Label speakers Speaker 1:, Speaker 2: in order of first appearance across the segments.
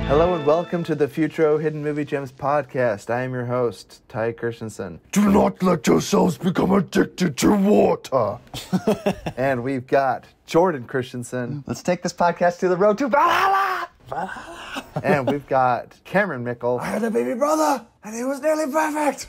Speaker 1: Hello and welcome to the Futro Hidden Movie Gems podcast. I am your host, Ty Christensen.
Speaker 2: Do not let yourselves become addicted to water.
Speaker 1: And we've got Jordan Christensen.
Speaker 3: Let's take this podcast to the road to Valhalla.
Speaker 1: And we've got Cameron Mickle.
Speaker 2: I had a baby brother, and he was nearly perfect.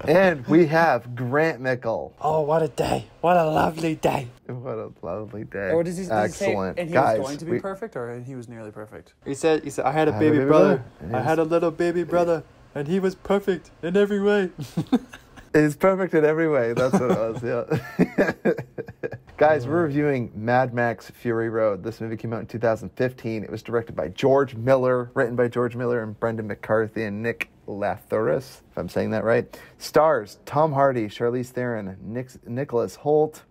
Speaker 1: And we have Grant Mickle.
Speaker 4: Oh, what a day. What a lovely day.
Speaker 1: What a lovely day.
Speaker 4: Or does he
Speaker 1: Excellent.
Speaker 4: say, and he
Speaker 1: Guys,
Speaker 4: was going to be perfect, or he was nearly perfect?
Speaker 5: He said, I had a baby brother. I had a little baby brother, and he was perfect in every way.
Speaker 1: He's perfect in every way. That's what it was, yeah. Guys, we're reviewing Mad Max Fury Road. This movie came out in 2015. It was directed by George Miller, written by George Miller and Brendan McCarthy and Nick Lathuris, if I'm saying that right. Stars Tom Hardy, Charlize Theron, Nicholas Hoult,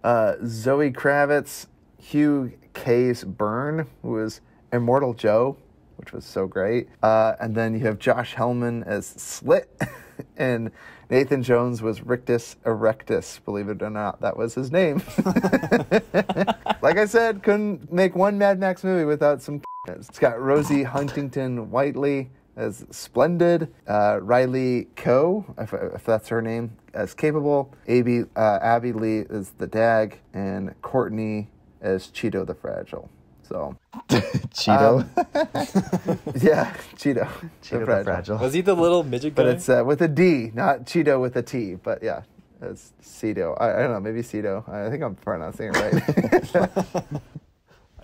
Speaker 1: Zoe Kravitz, Hugh Case Byrne, who was Immortal Joe, which was so great. And then you have Josh Hellman as Slit, and Nathan Jones was Rictus Erectus, believe it or not. That was his name. Like I said, couldn't make one Mad Max movie without some. It's got Rosie Huntington-Whiteley as Splendid, Riley Coe, if that's her name, as Capable, Abby Lee as the Dag, and Courtney as Cheeto the Fragile. So
Speaker 3: Cheeto.
Speaker 1: Yeah, Cheeto
Speaker 3: Cheeto the Fragile.
Speaker 5: Was he the little midget guy?
Speaker 1: But it's with a D, not Cheeto with a T. But yeah, it's Cedo. I don't know, maybe Cedo. I think I'm pronouncing it right.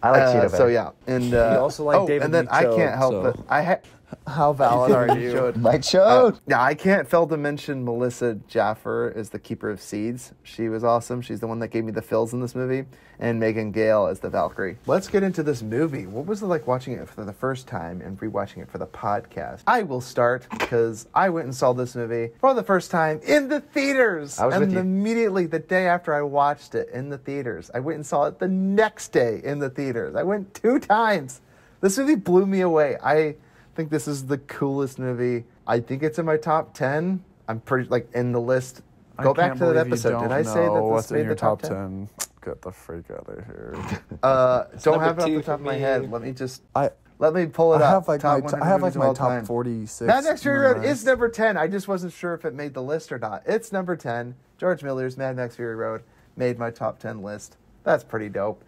Speaker 3: I like Cheeto better.
Speaker 1: So yeah, and
Speaker 4: You also like David
Speaker 1: and then I
Speaker 4: Michôd,
Speaker 1: can't help
Speaker 4: so-
Speaker 1: but
Speaker 4: How valid are you?
Speaker 3: Mike Chode.
Speaker 1: Yeah, I can't fail to mention Melissa Jaffer as the Keeper of Seeds. She was awesome. She's the one that gave me the fills in this movie. And Megan Gale as the Valkyrie. Let's get into this movie. What was it like watching it for the first time and rewatching it for the podcast? I will start because I went and saw this movie for the first time in the theaters.
Speaker 3: I was with you.
Speaker 1: Immediately the day after I watched it in the theaters, I went and saw it the next day in the theaters. I went 2 times. This movie blew me away. I think this is the coolest movie. I think it's in my top 10. I'm pretty in the list. Go back to that episode. Did I say that this made the top 10?
Speaker 2: Get the freak out of here.
Speaker 1: Don't have it off
Speaker 5: two
Speaker 1: the top
Speaker 5: for
Speaker 1: of my
Speaker 5: me.
Speaker 1: head. Let me just
Speaker 2: I
Speaker 1: pull it up.
Speaker 2: have
Speaker 1: Top 100
Speaker 2: I have
Speaker 1: movies of
Speaker 2: my
Speaker 1: all
Speaker 2: top
Speaker 1: time.
Speaker 2: 46.
Speaker 1: Mad Max Fury Road
Speaker 2: memorized.
Speaker 1: is number 10. I just wasn't sure if it made the list or not. It's number 10. George Miller's Mad Max Fury Road made my top 10 list. That's pretty dope.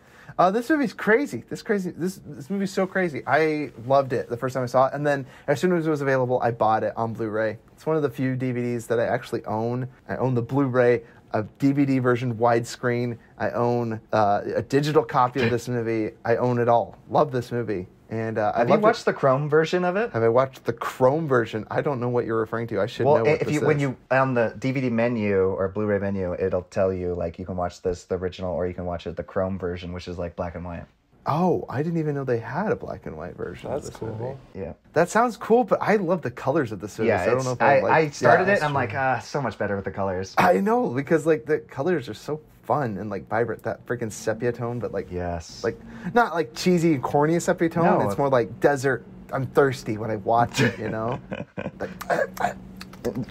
Speaker 1: This movie's crazy. This movie's so crazy. I loved it the first time I saw it, and then as soon as it was available, I bought it on Blu-ray. It's one of the few DVDs that I actually own. I own the Blu-ray, a DVD version widescreen. I own a digital copy of this movie. I own it all. Love this movie. And
Speaker 3: Have you watched the Chrome version of it?
Speaker 1: Have I watched the Chrome version? I don't know what you're referring to. I should know what
Speaker 3: if
Speaker 1: this
Speaker 3: you
Speaker 1: is.
Speaker 3: when you on the DVD menu or Blu-ray menu, it'll tell you you can watch this the original or you can watch it the Chrome version, which is black and white.
Speaker 1: Oh, I didn't even know they had a black and white version of this movie.
Speaker 3: Yeah.
Speaker 1: That sounds cool, but I love the colors of this movie.
Speaker 3: Yeah,
Speaker 1: so I don't know if
Speaker 3: I started it and I'm
Speaker 1: that's
Speaker 3: so much better with the colors.
Speaker 1: I know, because the colors are so fun and vibrant. That freaking sepia tone, but
Speaker 3: Yes.
Speaker 1: not cheesy and corny sepia tone.
Speaker 3: No.
Speaker 1: It's more like desert. I'm thirsty when I watch it, you know?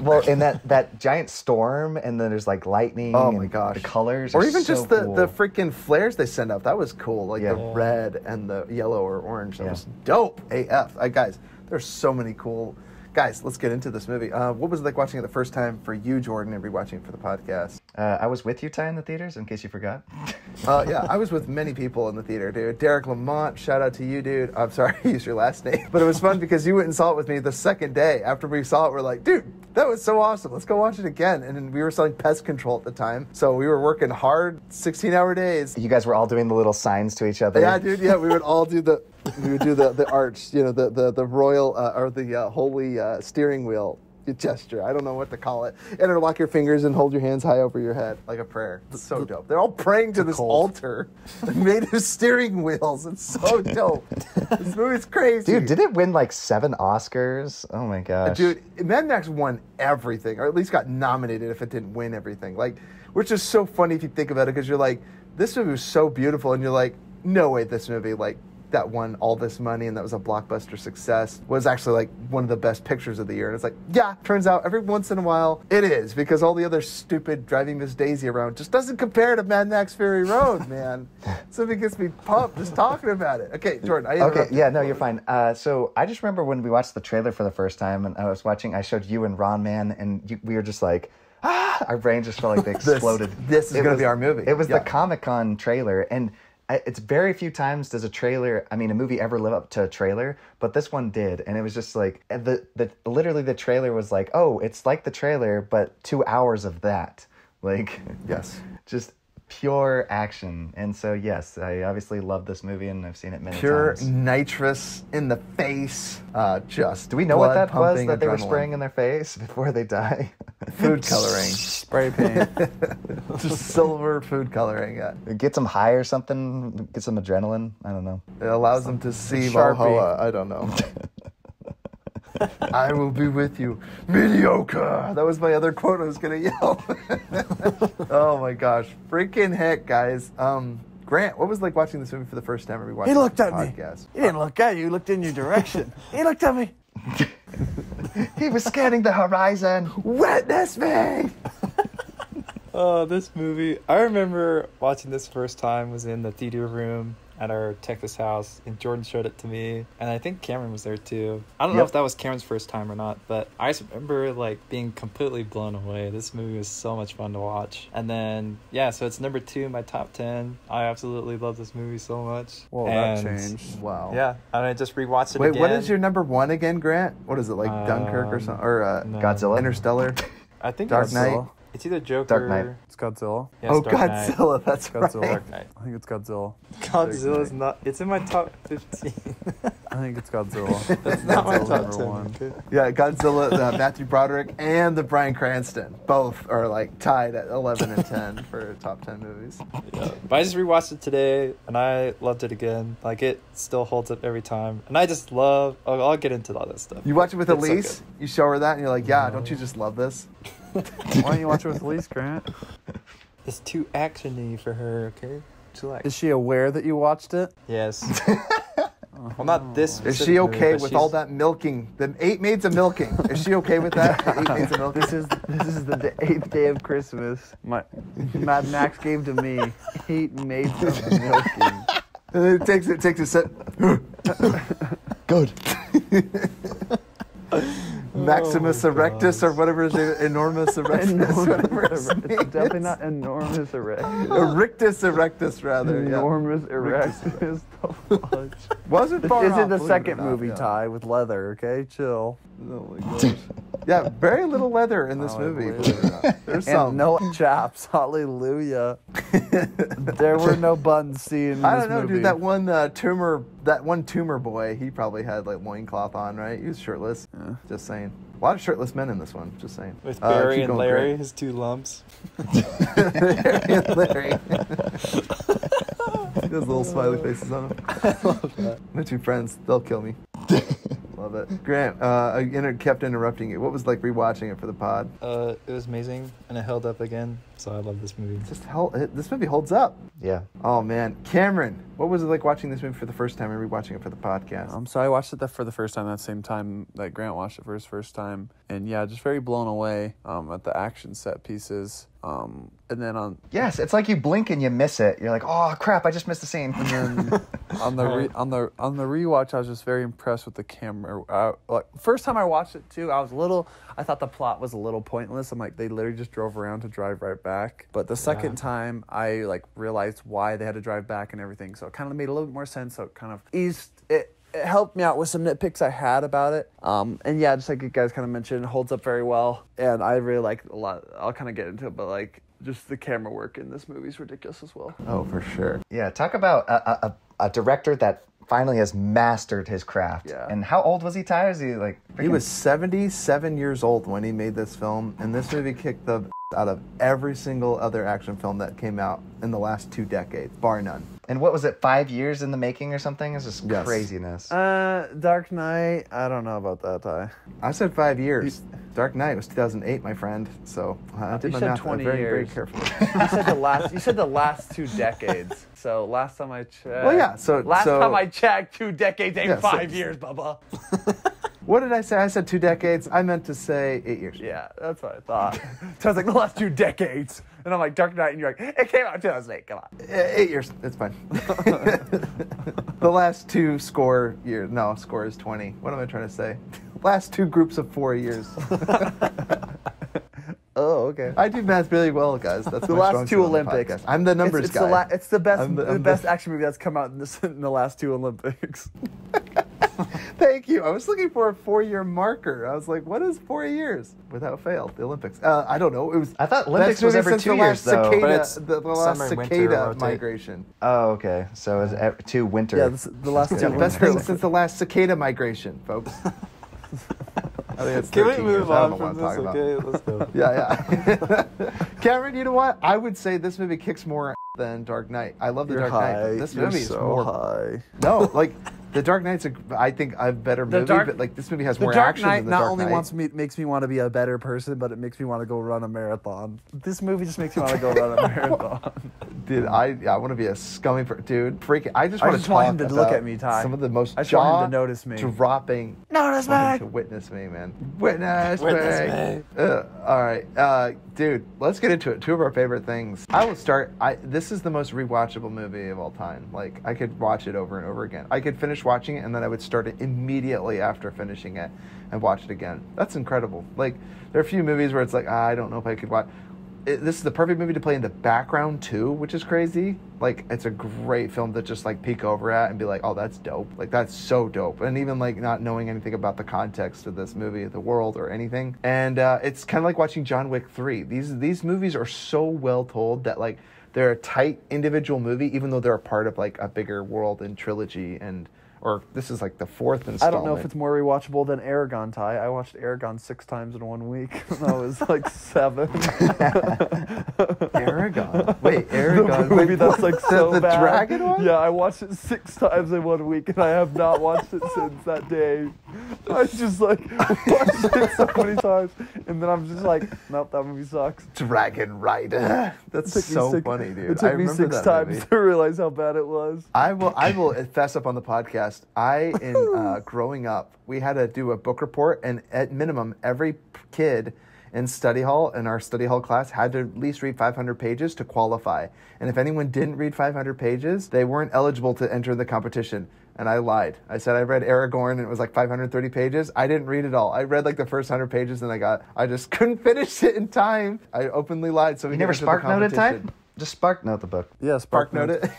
Speaker 3: Well, in that giant storm, and then there's lightning.
Speaker 1: Oh my
Speaker 3: and
Speaker 1: gosh.
Speaker 3: The colors,
Speaker 1: or
Speaker 3: are
Speaker 1: even
Speaker 3: so
Speaker 1: just the
Speaker 3: cool.
Speaker 1: freaking flares they send up. That was cool. The red and the yellow or orange. That was dope. AF. Guys, there's so many cool. Guys, let's get into this movie. What was it like watching it the first time for you, Jordan, and rewatching it for the podcast?
Speaker 3: I was with you, Ty, in the theaters, in case you forgot.
Speaker 1: Yeah, I was with many people in the theater, dude. Derek Lamont, shout out to you, dude. I'm sorry I used your last name. But it was fun because you went and saw it with me the second day. After we saw it, we're like, dude, that was so awesome. Let's go watch it again. And then we were selling pest control at the time. So we were working hard, 16-hour days.
Speaker 3: You guys were all doing the little signs to each other.
Speaker 1: Yeah, dude, yeah, we would all do the arch, the royal or the holy steering wheel gesture. I don't know what to call it. And interlock your fingers and hold your hands high over your head like a prayer. It's so dope. They're all praying to this altar made of steering wheels. It's so dope. This movie's crazy.
Speaker 3: Dude, did it win 7 Oscars? Oh my gosh.
Speaker 1: Dude, Mad Max won everything, or at least got nominated if it didn't win everything. Which is so funny if you think about it, because you're like, this movie was so beautiful, and you're like, no way this movie that won all this money and that was a blockbuster success was actually like one of the best pictures of the year. And it's like, yeah, turns out every once in a while it is, because all the other stupid Driving Miss Daisy around just doesn't compare to Mad Max Fury Road, man. Something gets me pumped just talking about it. Okay, Jordan.
Speaker 3: Okay, yeah, no, you're fine. So I just remember when we watched the trailer for the first time, and I showed you and Ron Man, and we were just like, our brain just felt like they exploded.
Speaker 1: This is going to be our movie.
Speaker 3: It was the Comic-Con trailer, and it's very few times does a movie ever live up to a trailer, but this one did, and it was just like, literally the trailer was like, oh, it's like the trailer, but 2 hours of that. Like,
Speaker 1: yes.
Speaker 3: Just pure action. And so, yes, I obviously love this movie, and I've seen it many
Speaker 1: pure
Speaker 3: times.
Speaker 1: nitrous in the face. Just
Speaker 3: do we know what that was that they were
Speaker 1: adrenaline.
Speaker 3: Spraying in their face before they die?
Speaker 1: Food coloring.
Speaker 4: Spray paint.
Speaker 1: Just silver food coloring. Yeah.
Speaker 3: Get some high or something. Get some adrenaline. I don't know.
Speaker 1: It allows them to see
Speaker 4: Sharpie.
Speaker 1: Valhalla. I don't know. I will be with you. Mediocre. That was my other quote I was going to yell. Oh my gosh. Freaking heck, guys. Grant, what was it like watching this movie for the first time? Or
Speaker 4: He looked at me.
Speaker 1: podcast?
Speaker 4: He didn't look at you. He looked in your direction. He looked at me.
Speaker 3: He was scanning the horizon.
Speaker 1: Witness me!
Speaker 5: Oh, this movie. I remember watching this first time was in the theater room at our Texas house, and Jordan showed it to me, and I think Cameron was there too. I don't know if that was Cameron's first time or not, but I just remember like being completely blown away. This movie was so much fun to watch. And then so it's number 2 in my top 10. I absolutely love this movie so much.
Speaker 4: Well,
Speaker 5: and
Speaker 4: that changed.
Speaker 1: Wow.
Speaker 5: Yeah, and I just rewatched it
Speaker 1: Wait,
Speaker 5: again.
Speaker 1: what is your number 1 again, Grant? What is it, like Dunkirk or something? Or
Speaker 5: no.
Speaker 3: Godzilla.
Speaker 1: Interstellar?
Speaker 5: I think
Speaker 1: Dark
Speaker 5: it's
Speaker 1: Knight?
Speaker 5: It's either Joker.
Speaker 3: Dark Knight.
Speaker 4: It's Godzilla.
Speaker 5: Yeah,
Speaker 1: Oh,
Speaker 5: it's Dark Knight.
Speaker 1: Godzilla. That's
Speaker 4: Godzilla.
Speaker 1: right.
Speaker 5: Dark Knight.
Speaker 4: I think it's Godzilla.
Speaker 5: Godzilla's not. It's in my top 15.
Speaker 4: I think it's Godzilla.
Speaker 5: That's not my
Speaker 4: Godzilla's
Speaker 5: top
Speaker 4: number
Speaker 5: 10.
Speaker 4: one.
Speaker 5: Okay.
Speaker 1: Yeah, Godzilla, Matthew Broderick, and the Bryan Cranston. Both are like tied at 11 and 10 for top 10 movies.
Speaker 5: Yeah. But I just rewatched it today, and I loved it again. Like, it still holds up every time. And I just love... I'll get into all that stuff.
Speaker 1: You watch it with
Speaker 5: It's so
Speaker 1: Elise,
Speaker 5: good.
Speaker 1: you show her that, and you're like, yeah, don't you just love this?
Speaker 4: Why don't you watch it with Elise, Grant?
Speaker 5: It's too action-y for her, okay? Chillax.
Speaker 4: Is she aware that you watched it?
Speaker 5: Yes. Well, not this
Speaker 1: Is
Speaker 5: specific
Speaker 1: she okay
Speaker 5: movie, but
Speaker 1: with all that milking? The 8 maids of milking. Is she okay with that? The 8 maids of milking?
Speaker 4: This is the 8th day of Christmas. Mad Max gave to me 8 maids of milking.
Speaker 1: And then it takes a sip.
Speaker 3: Good.
Speaker 1: Maximus Erectus or whatever his name, Enormous Erectus, whatever his
Speaker 4: It's
Speaker 1: name
Speaker 4: definitely
Speaker 1: is.
Speaker 4: not enormous erectus.
Speaker 1: Erictus Erectus, rather. Yeah.
Speaker 4: Enormous erectus. The fudge.
Speaker 1: Wasn't
Speaker 4: This
Speaker 1: far
Speaker 4: isn't
Speaker 1: off,
Speaker 4: the
Speaker 1: believe it or
Speaker 4: second
Speaker 1: not,
Speaker 4: movie,
Speaker 1: yeah.
Speaker 4: Ty, with leather, okay? Chill.
Speaker 1: Oh my gosh. Yeah, very little leather in this
Speaker 4: Oh, I
Speaker 1: movie.
Speaker 4: believe
Speaker 1: believe it or not. There's
Speaker 4: And
Speaker 1: some.
Speaker 4: no chaps. Hallelujah. There were no buns seen in
Speaker 1: I
Speaker 4: this
Speaker 1: don't know,
Speaker 4: movie.
Speaker 1: dude. That one tumor boy, he probably had like loincloth on, right? He was shirtless.
Speaker 4: Yeah.
Speaker 1: Just saying. A lot of shirtless men in this one. Just saying.
Speaker 5: With Barry
Speaker 1: keep
Speaker 5: and
Speaker 1: going,
Speaker 5: Larry,
Speaker 1: Grant.
Speaker 5: his 2 lumps.
Speaker 1: Barry and Larry. Those little smiley faces on them. My 2 friends, they'll kill me. Love it. Grant, I kept interrupting you. What was like rewatching it for the pod?
Speaker 5: It was amazing, and it held up again, so I love this movie.
Speaker 1: This movie holds up.
Speaker 3: Yeah.
Speaker 1: Oh man, Cameron, what was it like watching this movie for the first time and rewatching it for the podcast?
Speaker 4: So I watched it for the first time that same time that Grant watched it for his first time. And yeah, just very blown away at the action set pieces. And then on
Speaker 3: Yes, it's like you blink and you miss it. You're like, oh crap, I just missed the scene.
Speaker 4: and then on the rewatch, I was just very impressed with the camera. Like first time I watched it too, I thought the plot was a little pointless. I'm like, they literally just drove around to drive right back. But the second time, I like realized why they had to drive back and everything. So it kind of made a little bit more sense. So it kind of eased it. It helped me out with some nitpicks I had about it. And yeah, just like you guys kind of mentioned, it holds up very well. And I really like a lot. I'll kind of get into it, but like just the camera work in this movie is ridiculous as well.
Speaker 1: Oh, for sure.
Speaker 3: Yeah, talk about a director that finally has mastered his craft.
Speaker 4: Yeah.
Speaker 3: And how old was he, Ty? Is he like...
Speaker 1: He was 77 years old when he made this film, and this movie kicked the out of every single other action film that came out in the last 2 decades, bar none.
Speaker 3: And what was it, 5 years in the making or something? It's just
Speaker 1: Yes.
Speaker 3: craziness.
Speaker 4: Dark Knight, I don't know about that, Ty.
Speaker 1: I said 5 years. Dark Knight was 2008, my friend. So I did
Speaker 4: You
Speaker 1: my
Speaker 4: said
Speaker 1: math
Speaker 4: 20
Speaker 1: very, very
Speaker 4: years.
Speaker 1: carefully.
Speaker 4: You said the last 2 decades. So last time I checked.
Speaker 1: Well, yeah.
Speaker 4: Last time I checked, 2 decades ain't
Speaker 1: Yeah, so-
Speaker 4: 5 years, Bubba.
Speaker 1: What did I say? I said 2 decades. I meant to say 8 years.
Speaker 4: Yeah, that's what I thought. So I was like, the last 2 decades. And I'm like, Dark Knight, and you're like, it came out in 2008. Come on.
Speaker 1: 8 years. It's fine. The last 2 score years. No, score is 20. What am I trying to say? Last 2 groups of 4 years.
Speaker 4: Oh, okay.
Speaker 1: I do math really well, guys. That's
Speaker 4: The
Speaker 1: my strong
Speaker 4: last 2
Speaker 1: suit on the
Speaker 4: Olympics.
Speaker 1: podcast. I'm the numbers
Speaker 4: it's
Speaker 1: guy.
Speaker 4: it's the best,
Speaker 1: I'm
Speaker 4: the best action movie that's come out in the last 2 Olympics.
Speaker 1: Thank you. I was looking for a 4-year marker. I was like, what is 4 years? Without fail, the Olympics. I don't know. It was.
Speaker 3: I thought Olympics
Speaker 1: best
Speaker 3: was
Speaker 1: movie
Speaker 3: every
Speaker 1: since
Speaker 3: 2
Speaker 1: the
Speaker 3: years,
Speaker 1: last
Speaker 3: though.
Speaker 1: Cicada,
Speaker 5: But it's
Speaker 1: the last
Speaker 5: summer and winter
Speaker 1: cicada
Speaker 5: rotate.
Speaker 1: migration.
Speaker 3: Oh, okay. So it's 2 winter.
Speaker 4: Yeah, the last 2
Speaker 1: Yeah, best
Speaker 4: Olympics.
Speaker 1: thing since the last cicada migration, folks. I think it's
Speaker 5: Can we
Speaker 1: 13
Speaker 5: move
Speaker 1: years. I don't
Speaker 5: on
Speaker 1: know what
Speaker 5: from
Speaker 1: I'm
Speaker 5: this?
Speaker 1: talking about.
Speaker 5: Okay, let's go.
Speaker 1: Yeah. Cameron, you know what? I would say this movie kicks more than Dark Knight. I love the
Speaker 4: You're
Speaker 1: Dark Knight.
Speaker 4: high.
Speaker 1: But this
Speaker 4: You're
Speaker 1: movie is
Speaker 4: so
Speaker 1: more.
Speaker 4: high.
Speaker 1: No, like the Dark Knight's I think a better movie, but like this movie has
Speaker 4: The
Speaker 1: more
Speaker 4: Dark
Speaker 1: action
Speaker 4: Knight
Speaker 1: than the
Speaker 4: not
Speaker 1: Dark
Speaker 4: only
Speaker 1: Knight.
Speaker 4: makes me want to be a better person, but it makes me want to go run a marathon. This movie just makes me want to go run a marathon.
Speaker 1: Dude, I want to be a scummy dude. Freaking, I just
Speaker 4: I
Speaker 1: want
Speaker 4: just
Speaker 1: to
Speaker 4: want
Speaker 1: talk
Speaker 4: him to
Speaker 1: about
Speaker 4: look at me, Ty.
Speaker 1: some of the most
Speaker 4: I just want him to notice me.
Speaker 1: dropping.
Speaker 4: Notice
Speaker 1: Want him to witness me, man. Witness me. All right, dude. Let's get into it. 2 of our favorite things. I will start. This is the most rewatchable movie of all time. Like I could watch it over and over again. I could finish watching it and then I would start it immediately after finishing it and watch it again. That's incredible. Like there are a few movies where it's like I don't know if I could watch. This is the perfect movie to play in the background too, which is crazy. Like it's a great film to just like peek over at and be like, oh, that's dope. Like that's so dope. And even like not knowing anything about the context of this movie, the world or anything. And it's kind of like watching John Wick 3. These movies are so well told that like they're a tight individual movie, even though they're a part of like a bigger world and trilogy or this is like the 4th installment.
Speaker 4: I don't know if it's more rewatchable than Aragon, Ty. I watched Aragon 6 times in 1 week. When I was like 7.
Speaker 1: Aragon. Wait, Aragon.
Speaker 4: The movie
Speaker 1: Wait,
Speaker 4: that's like so
Speaker 1: the
Speaker 4: bad.
Speaker 1: dragon one?
Speaker 4: Yeah, I watched it 6 times in 1 week, and I have not watched it since that day. I just like watched it so many times, and then I'm just like, nope, that movie sucks.
Speaker 1: Dragon Rider. That's so funny, dude.
Speaker 4: It took me
Speaker 1: remember
Speaker 4: 6
Speaker 1: that
Speaker 4: times
Speaker 1: movie.
Speaker 4: to realize how bad it was.
Speaker 1: I will fess up on the podcast. Growing up, we had to do a book report, and at minimum, every kid in study hall, in our study hall class, had to at least read 500 pages to qualify. And if anyone didn't read 500 pages, they weren't eligible to enter the competition. And I lied. I said I read Aragorn, and it was like 530 pages. I didn't read it all. I read like the first 100 pages, and I just couldn't finish it in time. I openly lied. So we
Speaker 3: You never
Speaker 1: could enter the
Speaker 3: spark noted, Ty?
Speaker 1: competition.
Speaker 3: Just spark note the book.
Speaker 4: Yeah,
Speaker 1: Spark note it.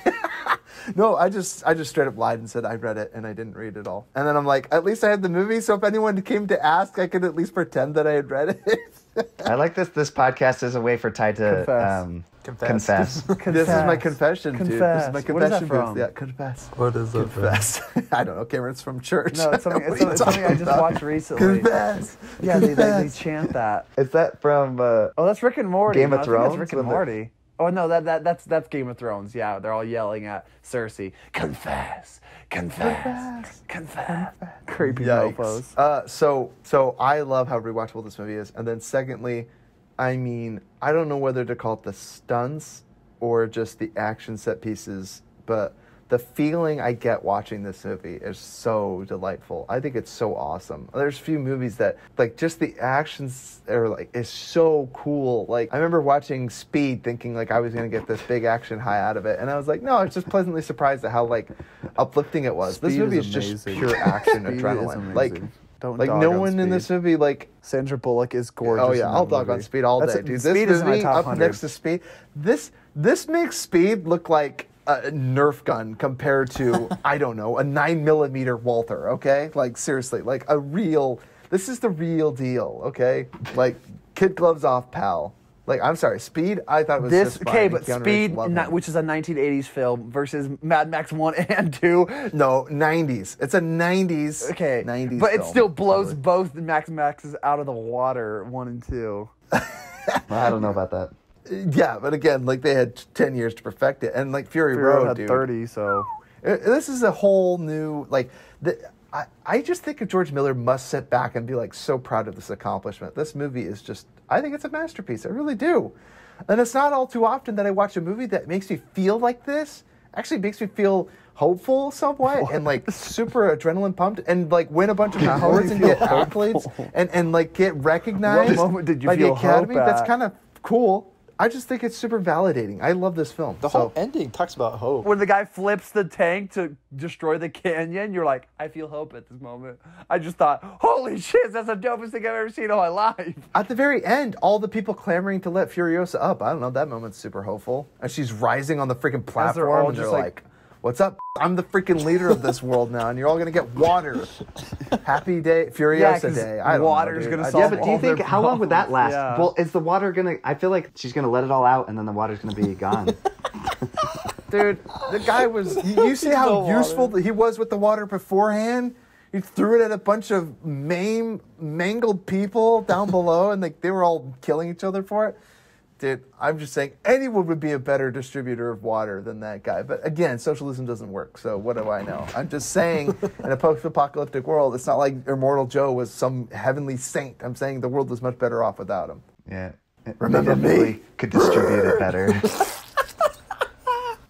Speaker 1: No, I just straight up lied and said I read it and I didn't read it all. And then I'm like, at least I had the movie, so if anyone came to ask, I could at least pretend that I had read it.
Speaker 3: I like this. This podcast is a way for Ty to
Speaker 5: Confess.
Speaker 3: confess.
Speaker 1: This is my confession, dude. This is
Speaker 4: Confess.
Speaker 1: my
Speaker 4: What is that
Speaker 1: confession
Speaker 4: from?
Speaker 1: booth. Yeah, confess.
Speaker 5: What is it?
Speaker 1: Confess. I don't know, Cameron. It's from church.
Speaker 4: No, it's something,
Speaker 1: What are you
Speaker 4: it's something I
Speaker 1: talking
Speaker 4: just
Speaker 1: about?
Speaker 4: watched recently.
Speaker 1: Confess.
Speaker 4: Yeah, they
Speaker 1: Confess.
Speaker 4: chant that.
Speaker 3: Is that from?
Speaker 4: Oh, that's Rick and Morty.
Speaker 3: Game of
Speaker 4: No, I think
Speaker 3: Thrones?
Speaker 4: That's Rick and
Speaker 3: Wasn't it?
Speaker 4: Morty. Oh no, that's Game of Thrones. Yeah, they're all yelling at Cersei. Confess, confess, confess. Creepy mofos.
Speaker 1: Yikes. So I love how rewatchable this movie is. And then secondly, I mean, I don't know whether to call it the stunts or just the action set pieces, but the feeling I get watching this movie is so delightful. I think it's so awesome. There's few movies that, like, just the actions are, like, is so cool. Like, I remember watching Speed thinking, like, I was going to get this big action high out of it. And I was like, no, I was just pleasantly surprised at how, like, uplifting it was. This
Speaker 4: Speed
Speaker 1: movie
Speaker 4: is
Speaker 1: is just
Speaker 4: amazing.
Speaker 1: pure action
Speaker 4: Speed is
Speaker 1: adrenaline. Like,
Speaker 4: amazing. Don't
Speaker 1: like
Speaker 4: dog
Speaker 1: no
Speaker 4: on
Speaker 1: one in this
Speaker 4: Speed.
Speaker 1: movie, like,
Speaker 4: Sandra Bullock is gorgeous.
Speaker 1: oh yeah,
Speaker 4: in
Speaker 1: I'll
Speaker 4: that
Speaker 1: dog on
Speaker 4: movie.
Speaker 1: Speed all
Speaker 4: That's
Speaker 1: day,
Speaker 4: it.
Speaker 1: dude.
Speaker 4: Speed
Speaker 1: This
Speaker 4: is in my
Speaker 1: movie
Speaker 4: top
Speaker 1: up
Speaker 4: 100.
Speaker 1: next to Speed. This makes Speed look like a Nerf gun compared to I don't know, a 9mm Walther. Okay, like seriously, like a real. This is the real deal. Okay, like kid gloves off, pal. Like I'm sorry, Speed. I thought it was
Speaker 4: This
Speaker 1: just fine,
Speaker 4: okay,
Speaker 1: and
Speaker 4: but
Speaker 1: Keanu Reeves
Speaker 4: Speed,
Speaker 1: loved him.
Speaker 4: which is a 1980s film, versus Mad Max 1 and 2.
Speaker 1: No, 90s. It's a 90s.
Speaker 4: Okay,
Speaker 1: 90s.
Speaker 4: but it
Speaker 1: film,
Speaker 4: still blows
Speaker 1: probably.
Speaker 4: both Maxes out of the water, 1 and 2.
Speaker 3: I don't know about that.
Speaker 1: Yeah, but again, like they had 10 years to perfect it, and like Fury
Speaker 4: Fury
Speaker 1: Road,
Speaker 4: had
Speaker 1: dude.
Speaker 4: 30, so
Speaker 1: This is a whole new like. I just think George Miller must sit back and be like so proud of this accomplishment. This movie is just, I think it's a masterpiece. I really do. And it's not all too often that I watch a movie that makes me feel like this. Actually makes me feel hopeful somewhat and like super adrenaline pumped and like win a bunch of awards and get accolades and like get recognized
Speaker 4: What moment did you
Speaker 1: by the
Speaker 4: feel
Speaker 1: Academy.
Speaker 4: hope
Speaker 1: That's
Speaker 4: at?
Speaker 1: kind of cool. I just think it's super validating. I love this film.
Speaker 5: The whole ending talks about hope.
Speaker 4: When the guy flips the tank to destroy the canyon, you're like, I feel hope at this moment. I just thought, holy shit, that's the dopest thing I've ever seen in my life.
Speaker 1: At the very end, all the people clamoring to let Furiosa up. I don't know, that moment's super hopeful. And she's rising on the freaking platform
Speaker 4: all
Speaker 1: and they're
Speaker 4: just
Speaker 1: like, what's up? I'm the freaking leader of this world now and you're all going to get water. Happy day, Furiosa day. I don't
Speaker 4: water's
Speaker 1: know,
Speaker 4: gonna
Speaker 1: dude.
Speaker 4: solve
Speaker 3: Yeah, but do you
Speaker 4: all their
Speaker 3: think how long would that last?
Speaker 4: Yeah.
Speaker 3: Well, is the water gonna? I feel like she's gonna let it all out, and then the water's gonna be gone.
Speaker 1: Dude, the guy was, you see how useful he was with the water beforehand? He threw it at a bunch of mangled people down below and they were all killing each other for it. Dude, I'm just saying anyone would be a better distributor of water than that guy. But again, socialism doesn't work, so what do I know? I'm just saying in a post-apocalyptic world, it's not like Immortal Joe was some heavenly saint. I'm saying the world was much better off without him.
Speaker 3: Yeah,
Speaker 1: Remember
Speaker 3: they
Speaker 1: me?
Speaker 3: definitely could distribute it better.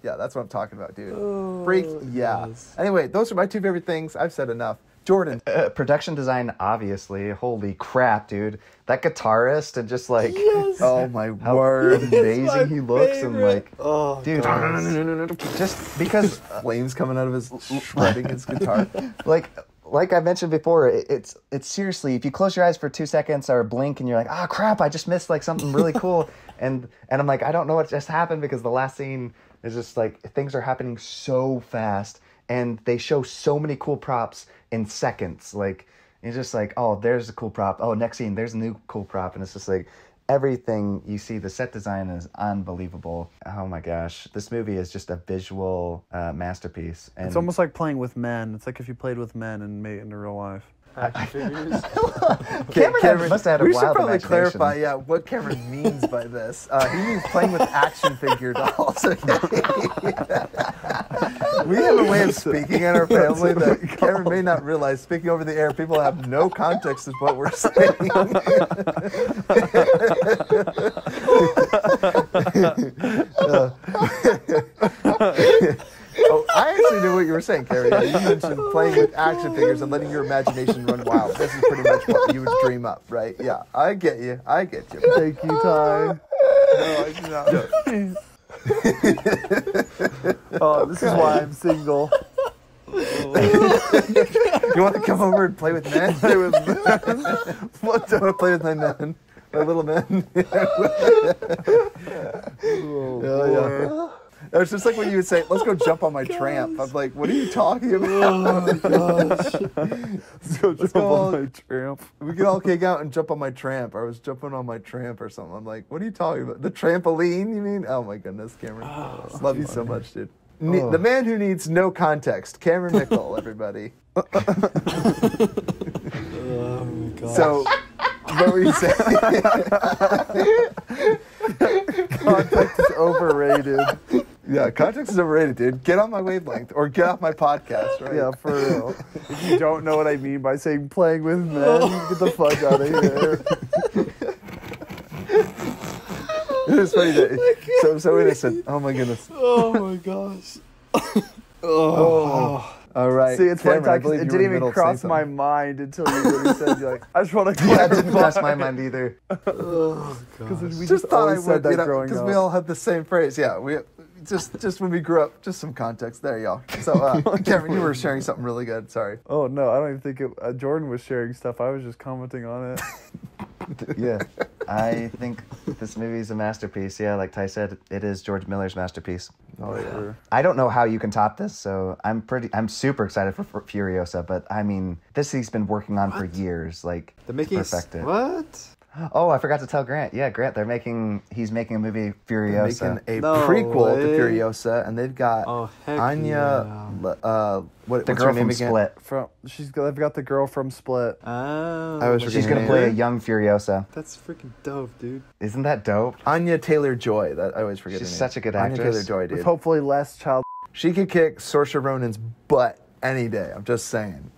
Speaker 1: Yeah, that's what I'm talking about, dude. Freak, yeah. Anyway, those are my two favorite things. I've said enough. Jordan.
Speaker 3: Production design, obviously. Holy crap, dude! That guitarist and just like
Speaker 1: Oh my
Speaker 3: how
Speaker 1: word.
Speaker 3: amazing he looks and like,
Speaker 5: Oh,
Speaker 3: dude, just because
Speaker 1: Flames coming out of his shredding his guitar.
Speaker 3: like I mentioned before, it's seriously, if you close your eyes for 2 seconds or blink and you're like, oh crap, I just missed like something really cool, and I'm like, I don't know what just happened because the last scene is just like things are happening so fast and they show so many cool props in seconds. Like it's just like, oh, there's a cool prop. Oh, next scene, there's a new cool prop, and it's just like everything you see. The set design is unbelievable. Oh my gosh, this movie is just a visual masterpiece. And
Speaker 4: It's almost like playing with men. It's like if you played with men and made it into real life.
Speaker 5: action figures.
Speaker 3: Cameron must have had a
Speaker 1: we should
Speaker 3: wild
Speaker 1: probably
Speaker 3: imagination.
Speaker 1: clarify, what Cameron means by this. He means playing with action figure dolls. We have a way of speaking in our family that Cameron may not realize. Speaking over the air, people have no context of what we're saying. Oh, I actually knew what you were saying, Carrie. Yeah, you mentioned playing with action figures and letting your imagination run wild. This is pretty much what you would dream up, right? Yeah, I get you. Thank you, Ty.
Speaker 4: No, I do not. Oh, this is why I'm single.
Speaker 1: You want to come over and play with men? Play with men? What? Do I want to play with my men? My little men? Yeah. It was just like when you would say, let's go jump on my tramp. I'm like, what are you talking about?
Speaker 5: Oh my gosh.
Speaker 4: Let's go jump
Speaker 1: go.
Speaker 4: on my tramp.
Speaker 1: We could all kick out and jump on my tramp. I was jumping on my tramp or something. I'm like, what are you talking about? The trampoline, you mean? Oh my goodness, Cameron. Love you so much, dude. The man who needs no context, Cameron Mickle, everybody.
Speaker 5: Oh my gosh.
Speaker 1: So, what were you saying?
Speaker 4: Context is overrated.
Speaker 1: Yeah, context is overrated, dude. Get on my wavelength or get off my podcast, right?
Speaker 4: Yeah, for real. If you don't know what I mean by saying playing with men, get the fuck out of here.
Speaker 1: It was funny that so innocent. Oh my goodness.
Speaker 5: Oh my gosh.
Speaker 1: All right.
Speaker 4: See, it's
Speaker 1: Cameron,
Speaker 4: funny
Speaker 1: I
Speaker 4: because
Speaker 1: believe
Speaker 4: it
Speaker 1: you were
Speaker 4: didn't
Speaker 1: in the middle
Speaker 4: even
Speaker 1: of saying
Speaker 4: cross my
Speaker 1: something.
Speaker 4: mind until you literally said, you're like, I just want to
Speaker 3: Yeah, it didn't cross my mind either.
Speaker 5: Oh
Speaker 4: Because
Speaker 5: gosh.
Speaker 4: we
Speaker 1: Just thought I
Speaker 4: always said
Speaker 1: would,
Speaker 4: that
Speaker 1: you know,
Speaker 4: growing
Speaker 1: because
Speaker 4: up.
Speaker 1: we all had the same phrase. Yeah, we just when we grew up, just some context. There you go. So, Cameron, you were sharing something really good. Sorry.
Speaker 4: Oh, no, I don't even think Jordan was sharing stuff. I was just commenting on it.
Speaker 3: Yeah, I think this movie is a masterpiece. Yeah, like Ty said, it is George Miller's masterpiece.
Speaker 4: Oh, yeah.
Speaker 3: I don't know how you can top this, so I'm super excited for Furiosa. But I mean, he's been working on for years, like
Speaker 5: They're making
Speaker 3: perfect it.
Speaker 5: what?
Speaker 3: Oh, I forgot to tell Grant. Yeah, Grant, he's making a movie Furiosa.
Speaker 1: Making a
Speaker 5: No
Speaker 1: prequel to
Speaker 5: way.
Speaker 1: Furiosa, and they've got
Speaker 5: Oh heck
Speaker 1: Anya. What's
Speaker 3: The
Speaker 1: her
Speaker 3: girl
Speaker 1: name
Speaker 3: from
Speaker 1: again?
Speaker 3: Split.
Speaker 4: They've got the girl from Split.
Speaker 5: Oh,
Speaker 1: I was
Speaker 5: but
Speaker 3: She's
Speaker 1: forgetting
Speaker 3: gonna
Speaker 1: her
Speaker 3: play a
Speaker 1: name.
Speaker 3: young Furiosa.
Speaker 5: That's freaking dope, dude.
Speaker 3: Isn't that dope?
Speaker 1: Anya Taylor-Joy. That I always forget.
Speaker 3: She's
Speaker 1: her name.
Speaker 3: such a good
Speaker 1: Anya
Speaker 3: actress.
Speaker 1: Taylor-Joy,
Speaker 4: With
Speaker 1: dude.
Speaker 4: hopefully less child.
Speaker 1: She could kick Saoirse Ronan's butt any day. I'm just saying.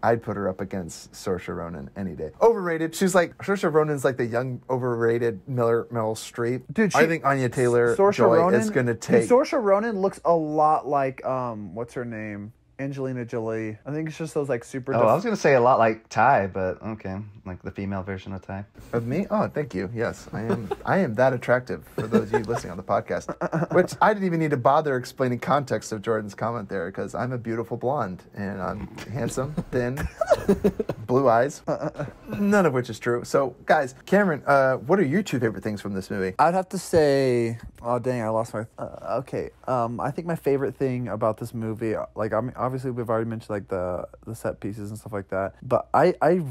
Speaker 1: I'd put her up against Saoirse Ronan any day. Overrated. She's like, Saoirse Ronan's like the young, overrated Meryl Streep.
Speaker 4: Dude,
Speaker 1: I think Anya Taylor-Joy is going to take...
Speaker 4: Saoirse Ronan looks a lot like, what's her name? Angelina Jolie. I think it's just those like super...
Speaker 3: I was going to say a lot like Ty, but okay. Like the female version of Ty.
Speaker 1: Of me? Oh, thank you. Yes, I am that attractive for those of you listening on the podcast. Which I didn't even need to bother explaining context of Jordan's comment there, because I'm a beautiful blonde and I'm handsome, thin, blue eyes. None of which is true. So, guys, Cameron, what are your two favorite things from this movie?
Speaker 4: I'd have to say... Oh, dang, I lost my... okay. I think my favorite thing about this movie, like, I mean, obviously we've already mentioned, like, the set pieces and stuff like that, but I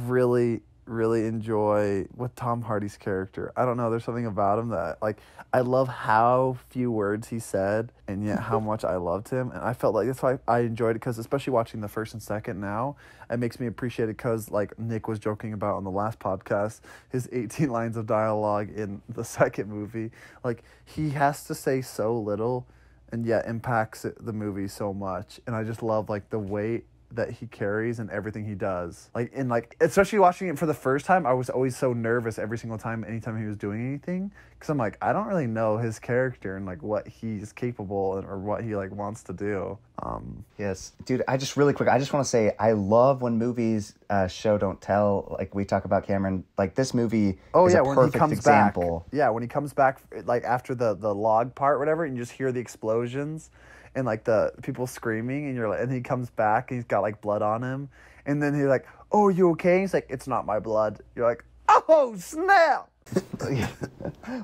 Speaker 4: really enjoy with Tom Hardy's character. I don't know, there's something about him that, like, I love how few words he said, and yet how much I loved him, and I felt like that's why I enjoyed it, because especially watching the first and second now, it makes me appreciate it, because, like Nick was joking about on the last podcast, his 18 lines of dialogue in the second movie, like, he has to say so little, and yet impacts the movie so much, and I just love, like, the weight that he carries and everything he does. Like, in like, especially watching it for the first time, I was always so nervous every single time, anytime he was doing anything, because I'm like, I don't really know his character and like what he's capable or what he like wants to do.
Speaker 3: Yes, dude. I just want to say I love when movies show don't tell. Like we talk about Cameron. Like this movie is a perfect example.
Speaker 4: Back. Yeah, when he comes back, like after the log part, whatever, and you just hear the explosions. And like the people screaming, and you're like, and he comes back, and he's got like blood on him, and then he's like, "Oh, are you okay?" And he's like, "It's not my blood." You're like, "Oh snap!"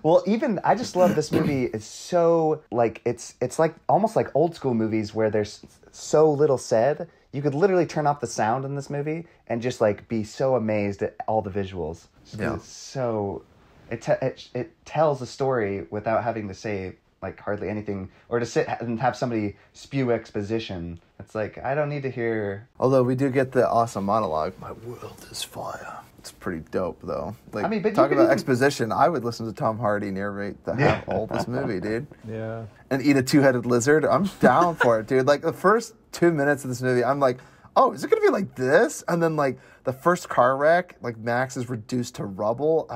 Speaker 3: Well, even I just love this movie. It's so like it's like almost like old school movies where there's so little said. You could literally turn off the sound in this movie and just like be so amazed at all the visuals.
Speaker 1: Yeah.
Speaker 3: It's so it tells a story without having to say like hardly anything, or to sit and have somebody spew exposition. It's like, I don't need to hear...
Speaker 1: Although we do get the awesome monologue, "My world is fire." It's pretty dope, though. Like,
Speaker 3: I mean, but
Speaker 1: talk about exposition. I would listen to Tom Hardy narrate the half all this movie, dude.
Speaker 5: Yeah.
Speaker 1: And eat a two-headed lizard. I'm down for it, dude. Like, the first 2 minutes of this movie, I'm like, oh, is it going to be like this? And then, like, the first car wreck, like, Max is reduced to rubble.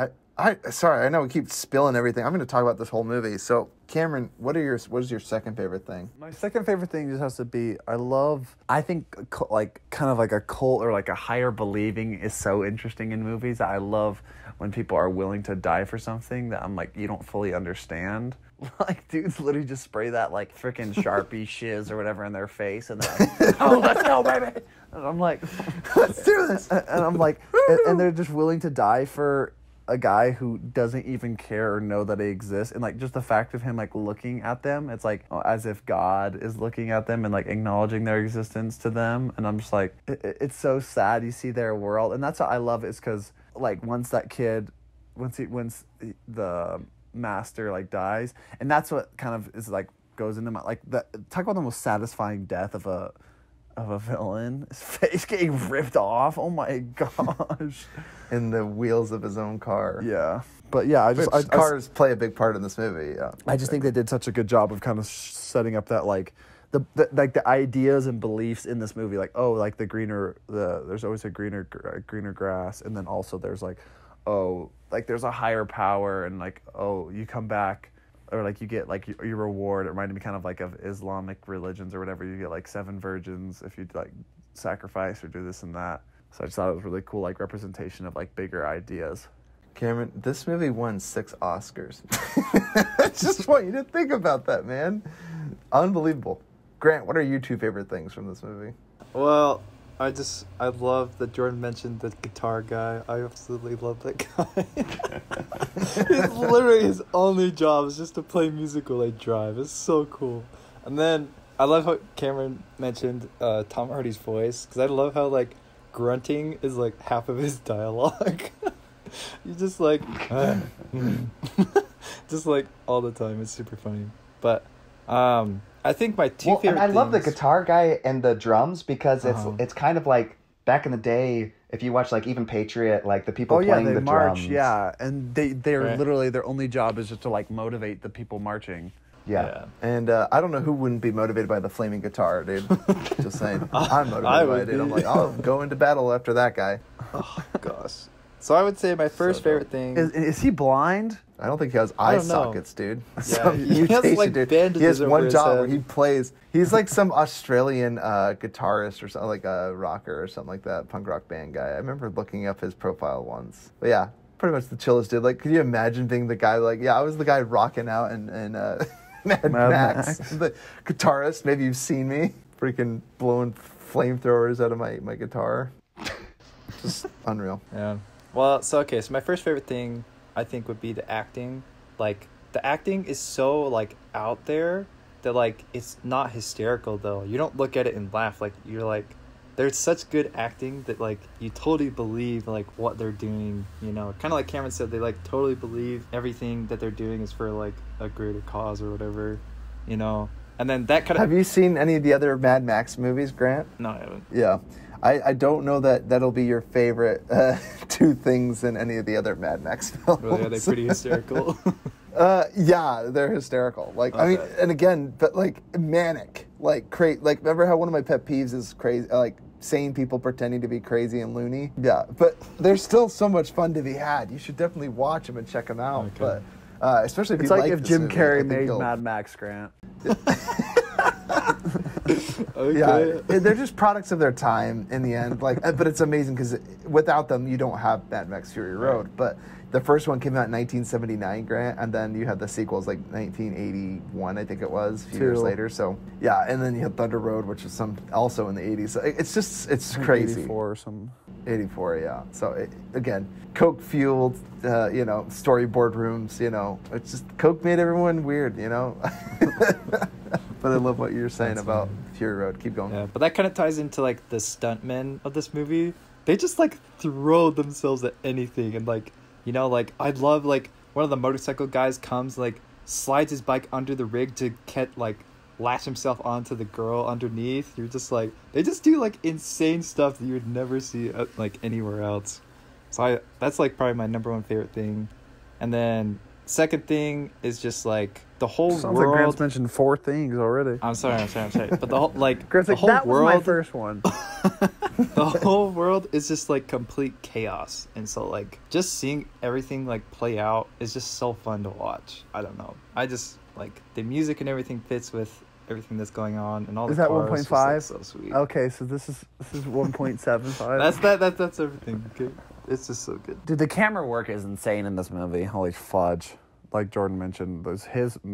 Speaker 1: Sorry, I know we keep spilling everything. I'm going to talk about this whole movie. So, Cameron, what is your second favorite thing?
Speaker 4: My second favorite thing just has to be, I think like kind of like a cult or like a higher believing is so interesting in movies. I love when people are willing to die for something that I'm like, you don't fully understand. Like, dudes literally just spray that like freaking Sharpie shiz or whatever in their face, and they're like, "Oh, let's go, baby!" And I'm like,
Speaker 1: Let's do this.
Speaker 4: and I'm like, and they're just willing to die for a guy who doesn't even care or know that he exists, and like just the fact of him like looking at them, it's like as if God is looking at them and like acknowledging their existence to them, and I'm just like, it's so sad. You see their world, and that's what I love, is because like once the master like dies, and that's what kind of is like goes into my like talk about the most satisfying death of a villain. His face getting ripped off. Oh my gosh.
Speaker 1: In the wheels of his own car.
Speaker 4: Yeah. But yeah,
Speaker 1: cars play a big part in this movie. Yeah.
Speaker 4: I just think they did such a good job of kind of setting up that like the ideas and beliefs in this movie, like, oh, like there's always a greener grass, and then also there's like, oh, like there's a higher power, and like, oh, you come back, or like you get like your reward. It reminded me kind of like of Islamic religions or whatever. You get like 7 virgins if you like sacrifice or do this and that. So I just thought it was really cool, like representation of like bigger ideas.
Speaker 1: Cameron, this movie won 6 Oscars. I just want you to think about that, man. Unbelievable. Grant, what are your 2 favorite things from this movie?
Speaker 5: Well, I love that Jordan mentioned the guitar guy. I absolutely love that guy. It's literally his only job is just to play music while they drive. It's so cool. And then I love how Cameron mentioned Tom Hardy's voice, because I love how like grunting is like half of his dialogue. You just like just like all the time. It's super funny. But I think my 2 favorite
Speaker 3: and I love the
Speaker 5: things...
Speaker 3: guitar guy and the drums, because it's kind of like back in the day, if you watch like even Patriot, like the people playing the
Speaker 4: march,
Speaker 3: drums.
Speaker 4: yeah, and they're
Speaker 5: right.
Speaker 4: literally their only job is just to like motivate the people marching.
Speaker 3: Yeah.
Speaker 1: And I don't know who wouldn't be motivated by the flaming guitar, dude. Just saying. I'm motivated
Speaker 5: I
Speaker 1: by
Speaker 5: would
Speaker 1: it, dude.
Speaker 5: be.
Speaker 1: I'm like, I'll go into battle after that guy.
Speaker 5: Oh gosh. So I would say my first favorite thing.
Speaker 4: Is he blind?
Speaker 1: I don't think he has eye
Speaker 5: don't know.
Speaker 1: sockets, dude.
Speaker 5: Yeah,
Speaker 1: Some
Speaker 5: he has,
Speaker 1: mutation,
Speaker 5: like,
Speaker 1: dude.
Speaker 5: bandages
Speaker 1: He has
Speaker 5: over
Speaker 1: one
Speaker 5: his
Speaker 1: job
Speaker 5: head.
Speaker 1: where he plays. He's like some Australian guitarist or something, like a rocker or something like that, punk rock band guy. I remember looking up his profile once. But yeah, pretty much the chillest dude. Like, could you imagine being the guy? Like, yeah, I was the guy rocking out and Mad Max, the guitarist. Maybe you've seen me freaking blowing flamethrowers out of my guitar. Just unreal.
Speaker 5: Yeah. Well, so my first favorite thing I think would be the acting. Like, the acting is so like out there that like it's not hysterical though. You don't look at it and laugh. Like, you're like, there's such good acting that like you totally believe like what they're doing, you know. Kind of like Cameron said, they like totally believe everything that they're doing is for like a greater cause or whatever, you know. And then that kind of...
Speaker 1: Have you seen any of the other Mad Max movies, Grant?
Speaker 5: No, I haven't.
Speaker 1: Yeah. I don't know that that'll be your favorite two things in any of the other Mad Max films.
Speaker 5: Really, are they pretty hysterical?
Speaker 1: Yeah, they're hysterical. Like, I mean, and again, but like manic, like like remember how one of my pet peeves is crazy, like sane people pretending to be crazy and loony. Yeah, but there's still so much fun to be had. You should definitely watch them and check them out.
Speaker 5: Okay.
Speaker 1: But especially if
Speaker 4: It's
Speaker 1: you
Speaker 4: like
Speaker 1: like
Speaker 4: if
Speaker 1: this
Speaker 4: Jim
Speaker 1: movie, I
Speaker 4: Carrey
Speaker 1: think
Speaker 4: made
Speaker 1: you'll-
Speaker 4: Mad Max, Grant.
Speaker 5: Okay.
Speaker 1: Yeah, they're just products of their time in the end. Like, but it's amazing because without them, you don't have Mad Max Fury Road. But the first one came out in 1979, Grant, and then you had the sequels like 1981, I think it was, a few years later. So yeah, and then you had Thunder Road, which was also in the 80s. So it's crazy.
Speaker 4: 84 or something.
Speaker 1: 84, yeah. So again, Coke fueled, storyboard rooms. It's just Coke made everyone weird. But I love what you're saying about Fury Road. Keep going.
Speaker 5: Yeah, but that kind of ties into like the stuntmen of this movie. They just like throw themselves at anything, and like, like I'd love like one of the motorcycle guys comes like slides his bike under the rig to latch himself onto the girl underneath. You're just like, they just do like insane stuff that you would never see like anywhere else. So that's like probably my number one favorite thing. And then second thing is just like the whole
Speaker 4: Sounds
Speaker 5: world.
Speaker 4: like Grant's mentioned 4 things already.
Speaker 5: I'm sorry. But the whole
Speaker 4: Grant's
Speaker 5: the
Speaker 4: like,
Speaker 5: whole
Speaker 4: that
Speaker 5: world,
Speaker 4: was my first one.
Speaker 5: the whole world is just like complete chaos, and so like just seeing everything like play out is just so fun to watch. I don't know. I just like the music and everything fits with everything that's going on, and all
Speaker 4: Is
Speaker 5: the
Speaker 4: that
Speaker 5: cars.
Speaker 4: 1.5?
Speaker 5: Just, like, so sweet.
Speaker 4: Okay, so this is 1.75.
Speaker 5: That's everything. Okay? It's just so good.
Speaker 4: Dude, the camera work is insane in this movie. Holy fudge. Like Jordan mentioned,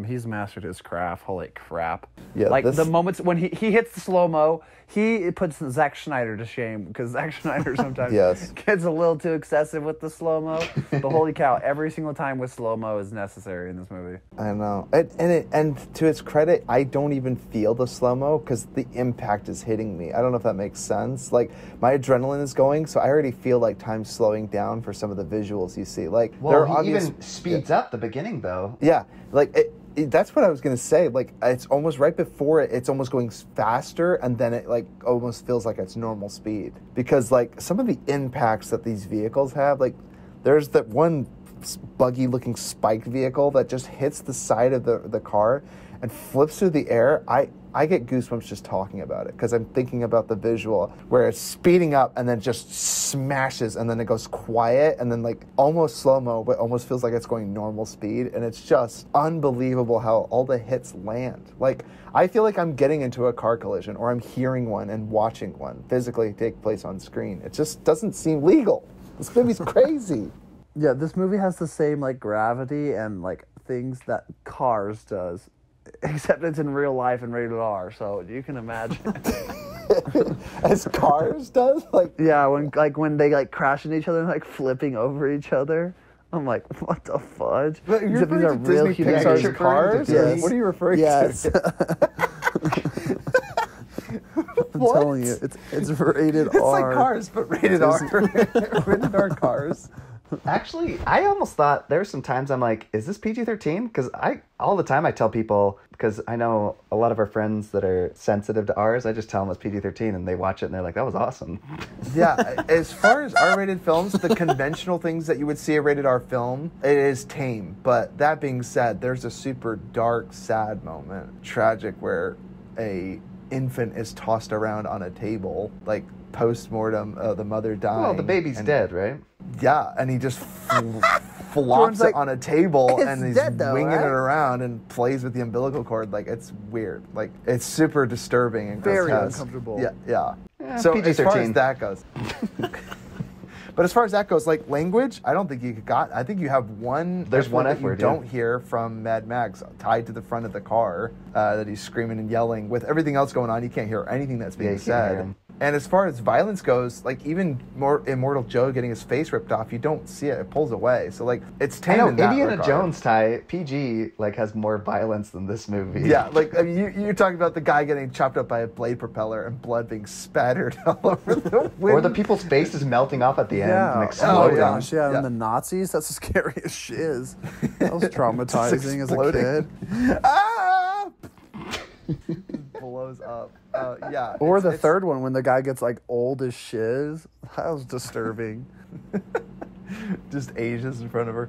Speaker 4: he's mastered his craft. Holy crap.
Speaker 1: Yeah,
Speaker 4: like the moments when he hits the slow-mo, he puts Zack Schneider to shame, because Zack Schneider sometimes
Speaker 1: Yes.
Speaker 4: gets a little too excessive with the slow-mo. But holy cow, every single time with slow-mo is necessary in this movie.
Speaker 1: I know. And to its credit, I don't even feel the slow-mo because the impact is hitting me. I don't know if that makes sense. Like, my adrenaline is going, so I already feel like time's slowing down for some of the visuals you see. Like, there are
Speaker 3: Well, he
Speaker 1: obvious...
Speaker 3: even speeds up the beginning, though.
Speaker 1: Yeah, like that's what I was gonna say. Like, it's almost right before it's almost going faster, and then it like almost feels like it's normal speed, because like some of the impacts that these vehicles have, like there's that one buggy looking spiked vehicle that just hits the side of the car and flips through the air. I get goosebumps just talking about it, because I'm thinking about the visual where it's speeding up and then just smashes, and then it goes quiet, and then like almost slow-mo, but almost feels like it's going normal speed. And it's just unbelievable how all the hits land. Like, I feel like I'm getting into a car collision, or I'm hearing one and watching one physically take place on screen. It just doesn't seem legal. This movie's crazy.
Speaker 4: Yeah, this movie has the same like gravity and like things that Cars does, except it's in real life and rated R, so you can imagine.
Speaker 1: As Cars does? Like,
Speaker 4: Yeah, when they like crash into each other and like flipping over each other. I'm like, what the fudge?
Speaker 1: but you're
Speaker 4: Except these
Speaker 1: referring
Speaker 4: are
Speaker 1: to
Speaker 4: real
Speaker 1: Disney
Speaker 4: human
Speaker 1: Pixar's
Speaker 4: beings.
Speaker 1: Cars? Or
Speaker 4: Yes.
Speaker 1: what are you referring
Speaker 4: Yes.
Speaker 1: to?
Speaker 4: I'm
Speaker 1: What?
Speaker 4: telling you, it's rated
Speaker 1: It's
Speaker 4: R.
Speaker 1: like Cars, but rated R. Rated R Cars.
Speaker 3: Actually, I almost thought there were some times I'm like, is this PG-13? Because all the time I tell people, because I know a lot of our friends that are sensitive to ours, I just tell them it's PG-13 and they watch it and they're like, that was awesome.
Speaker 1: Yeah, as far as R-rated films, the conventional things that you would see a rated R film, it is tame. But that being said, there's a super dark, sad moment, tragic, where a infant is tossed around on a table, like post-mortem, the mother dying.
Speaker 3: Well, the baby's dead, right?
Speaker 1: Yeah, and he just flops
Speaker 4: like,
Speaker 1: it on a table
Speaker 4: "It's
Speaker 1: and he's
Speaker 4: dead though,
Speaker 1: winging
Speaker 4: right?"
Speaker 1: it around and plays with the umbilical cord. Like, it's weird. Like, it's super disturbing and
Speaker 4: Very
Speaker 1: grotesque.
Speaker 4: uncomfortable.
Speaker 1: Yeah.
Speaker 3: Yeah,
Speaker 1: So as far as
Speaker 3: PG-13.
Speaker 1: that goes. But as far as that goes, like language, I don't think you got. I think you have one.
Speaker 3: There's one
Speaker 1: that
Speaker 3: F
Speaker 1: you
Speaker 3: word,
Speaker 1: don't
Speaker 3: yeah.
Speaker 1: hear from Mad Max tied to the front of the car that he's screaming and yelling. With everything else going on, you can't hear anything that's being
Speaker 3: you can't hear
Speaker 1: said.
Speaker 3: him.
Speaker 1: And as far as violence goes, like even more Immortal Joe getting his face ripped off, you don't see it. It pulls away. So like it's
Speaker 3: I
Speaker 1: tame
Speaker 3: know
Speaker 1: in that
Speaker 3: Indiana
Speaker 1: regard.
Speaker 3: Jones PG like has more violence than this movie.
Speaker 1: Yeah, like I mean, you're talking about the guy getting chopped up by a blade propeller and blood being spattered all over the window.
Speaker 3: Or the people's faces melting off at the end and
Speaker 4: Yeah.
Speaker 3: exploding.
Speaker 4: Oh gosh, yeah.
Speaker 1: Yeah.
Speaker 4: And the Nazis, that's the scariest shiz. That was traumatizing as a
Speaker 1: exploding.
Speaker 4: kid.
Speaker 1: Ah! Blows up. Yeah.
Speaker 4: Or
Speaker 1: it's-
Speaker 4: the
Speaker 1: it's-
Speaker 4: third one when the guy gets like old as shiz. That was disturbing.
Speaker 1: just ages in front of her.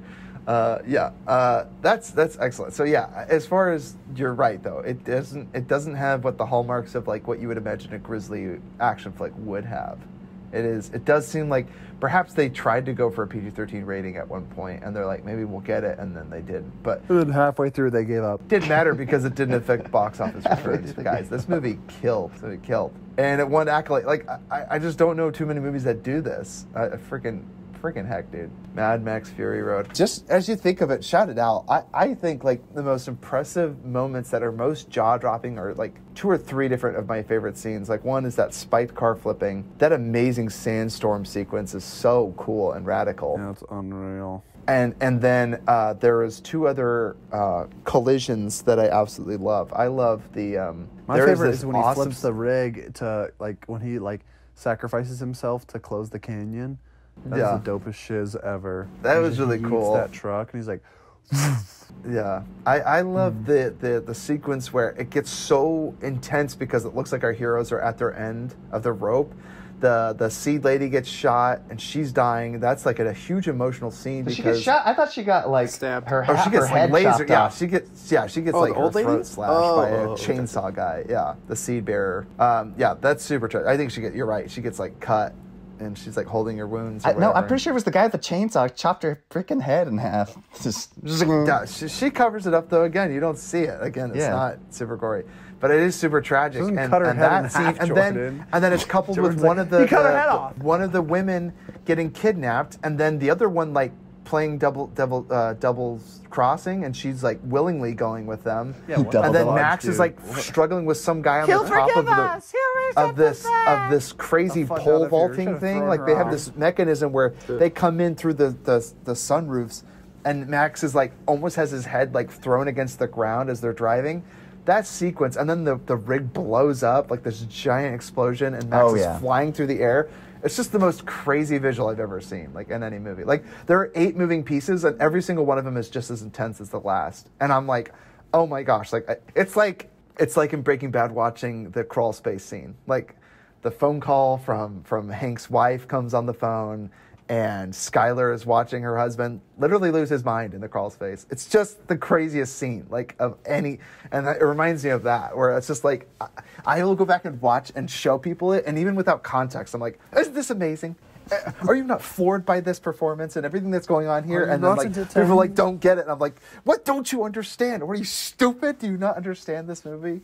Speaker 1: That's excellent. So yeah, as far as you're right though, it doesn't have what the hallmarks of like what you would imagine a grisly action flick would have. It does seem like perhaps they tried to go for a PG-13 rating at one point and they're like, maybe we'll get it, and then they didn't. But
Speaker 4: And then halfway through, they gave up.
Speaker 1: it didn't matter because it didn't affect box office returns, guys. This movie killed. It killed. And it won accolade. Like, I just don't know too many movies that do this. Freaking heck, dude. Mad Max Fury Road. Just as you think of it, shout it out. I think like the most impressive moments that are most jaw-dropping are like 2 or 3 different of my favorite scenes. Like one is that spiked car flipping. That amazing sandstorm sequence is so cool and radical.
Speaker 4: Yeah, it's unreal.
Speaker 1: And then there is 2 other collisions that I absolutely love. I love the
Speaker 4: My
Speaker 1: there
Speaker 4: favorite
Speaker 1: this
Speaker 4: is when he
Speaker 1: awesome
Speaker 4: flips the rig to like when he like sacrifices himself to close the canyon. That's
Speaker 1: Yeah.
Speaker 4: the dopest shiz ever.
Speaker 1: That
Speaker 4: He
Speaker 1: was
Speaker 4: just
Speaker 1: really
Speaker 4: yeets
Speaker 1: cool.
Speaker 4: That truck and he's like,
Speaker 1: Yeah, I love the sequence where it gets so intense because it looks like our heroes are at their end of the rope. The seed lady gets shot and she's dying. That's like a huge emotional scene.
Speaker 3: Did she
Speaker 1: because
Speaker 3: get shot? I thought she got like
Speaker 5: Stabbed.
Speaker 3: her,
Speaker 1: Oh, she
Speaker 3: her
Speaker 1: gets
Speaker 3: head
Speaker 1: like laser.
Speaker 3: chopped
Speaker 1: Yeah,
Speaker 3: off.
Speaker 1: she gets
Speaker 5: Oh,
Speaker 1: like
Speaker 5: the
Speaker 1: her
Speaker 5: old lady?
Speaker 1: throat slashed
Speaker 5: Oh,
Speaker 1: by a
Speaker 5: okay.
Speaker 1: chainsaw guy. Yeah, the seed bearer. Yeah, that's super tragic. I think you're right. She gets like cut and she's like holding her wounds. Or
Speaker 3: No, I'm
Speaker 1: whatever.
Speaker 3: pretty sure it was the guy with the chainsaw chopped her freaking head in half. Just
Speaker 1: Yeah, she covers it up though. Again, you don't see it. Again, it's
Speaker 3: Yeah.
Speaker 1: not super gory, but it is super tragic.
Speaker 4: Doesn't
Speaker 1: and
Speaker 4: cut her
Speaker 1: and
Speaker 4: head
Speaker 1: that
Speaker 4: in
Speaker 1: scene,
Speaker 4: half,
Speaker 1: and
Speaker 4: Jordan.
Speaker 1: then it's coupled with
Speaker 4: Jordan's
Speaker 1: one
Speaker 4: like,
Speaker 1: of the
Speaker 4: "He cut her head off."
Speaker 1: one of the women getting kidnapped, and then the other one like playing doubles crossing, and she's like willingly going with them.
Speaker 4: Yeah, what
Speaker 3: Double
Speaker 1: and then
Speaker 3: dodge,
Speaker 1: Max is
Speaker 3: dude.
Speaker 1: like struggling with some guy on the top of this crazy
Speaker 4: The fuck out
Speaker 1: pole
Speaker 4: of here.
Speaker 1: vaulting
Speaker 4: Should've
Speaker 1: thing.
Speaker 4: thrown
Speaker 1: Like
Speaker 4: her
Speaker 1: they have
Speaker 4: off.
Speaker 1: this mechanism where they come in through the sunroofs, and Max is like almost has his head like thrown against the ground as they're driving. That sequence, and then the rig blows up like this giant explosion, and Max
Speaker 3: Oh,
Speaker 1: is
Speaker 3: yeah.
Speaker 1: flying through the air. It's just the most crazy visual I've ever seen, like in any movie. Like there are 8 moving pieces, and every single one of them is just as intense as the last. And I'm like, oh my gosh, like it's like in Breaking Bad watching the crawl space scene. Like the phone call from Hank's wife comes on the phone, and Skylar is watching her husband literally lose his mind in the crawl space. It's just the craziest scene, like of any, and it reminds me of that, where it's just like, I will go back and watch and show people it, and even without context, I'm like, isn't this amazing? Are you not floored by this performance and everything that's going on here?
Speaker 4: Are you
Speaker 1: And then
Speaker 4: not
Speaker 1: like
Speaker 4: entertained?
Speaker 1: people like don't get it, and I'm like, what don't you understand? What are you, stupid? Do you not understand this movie?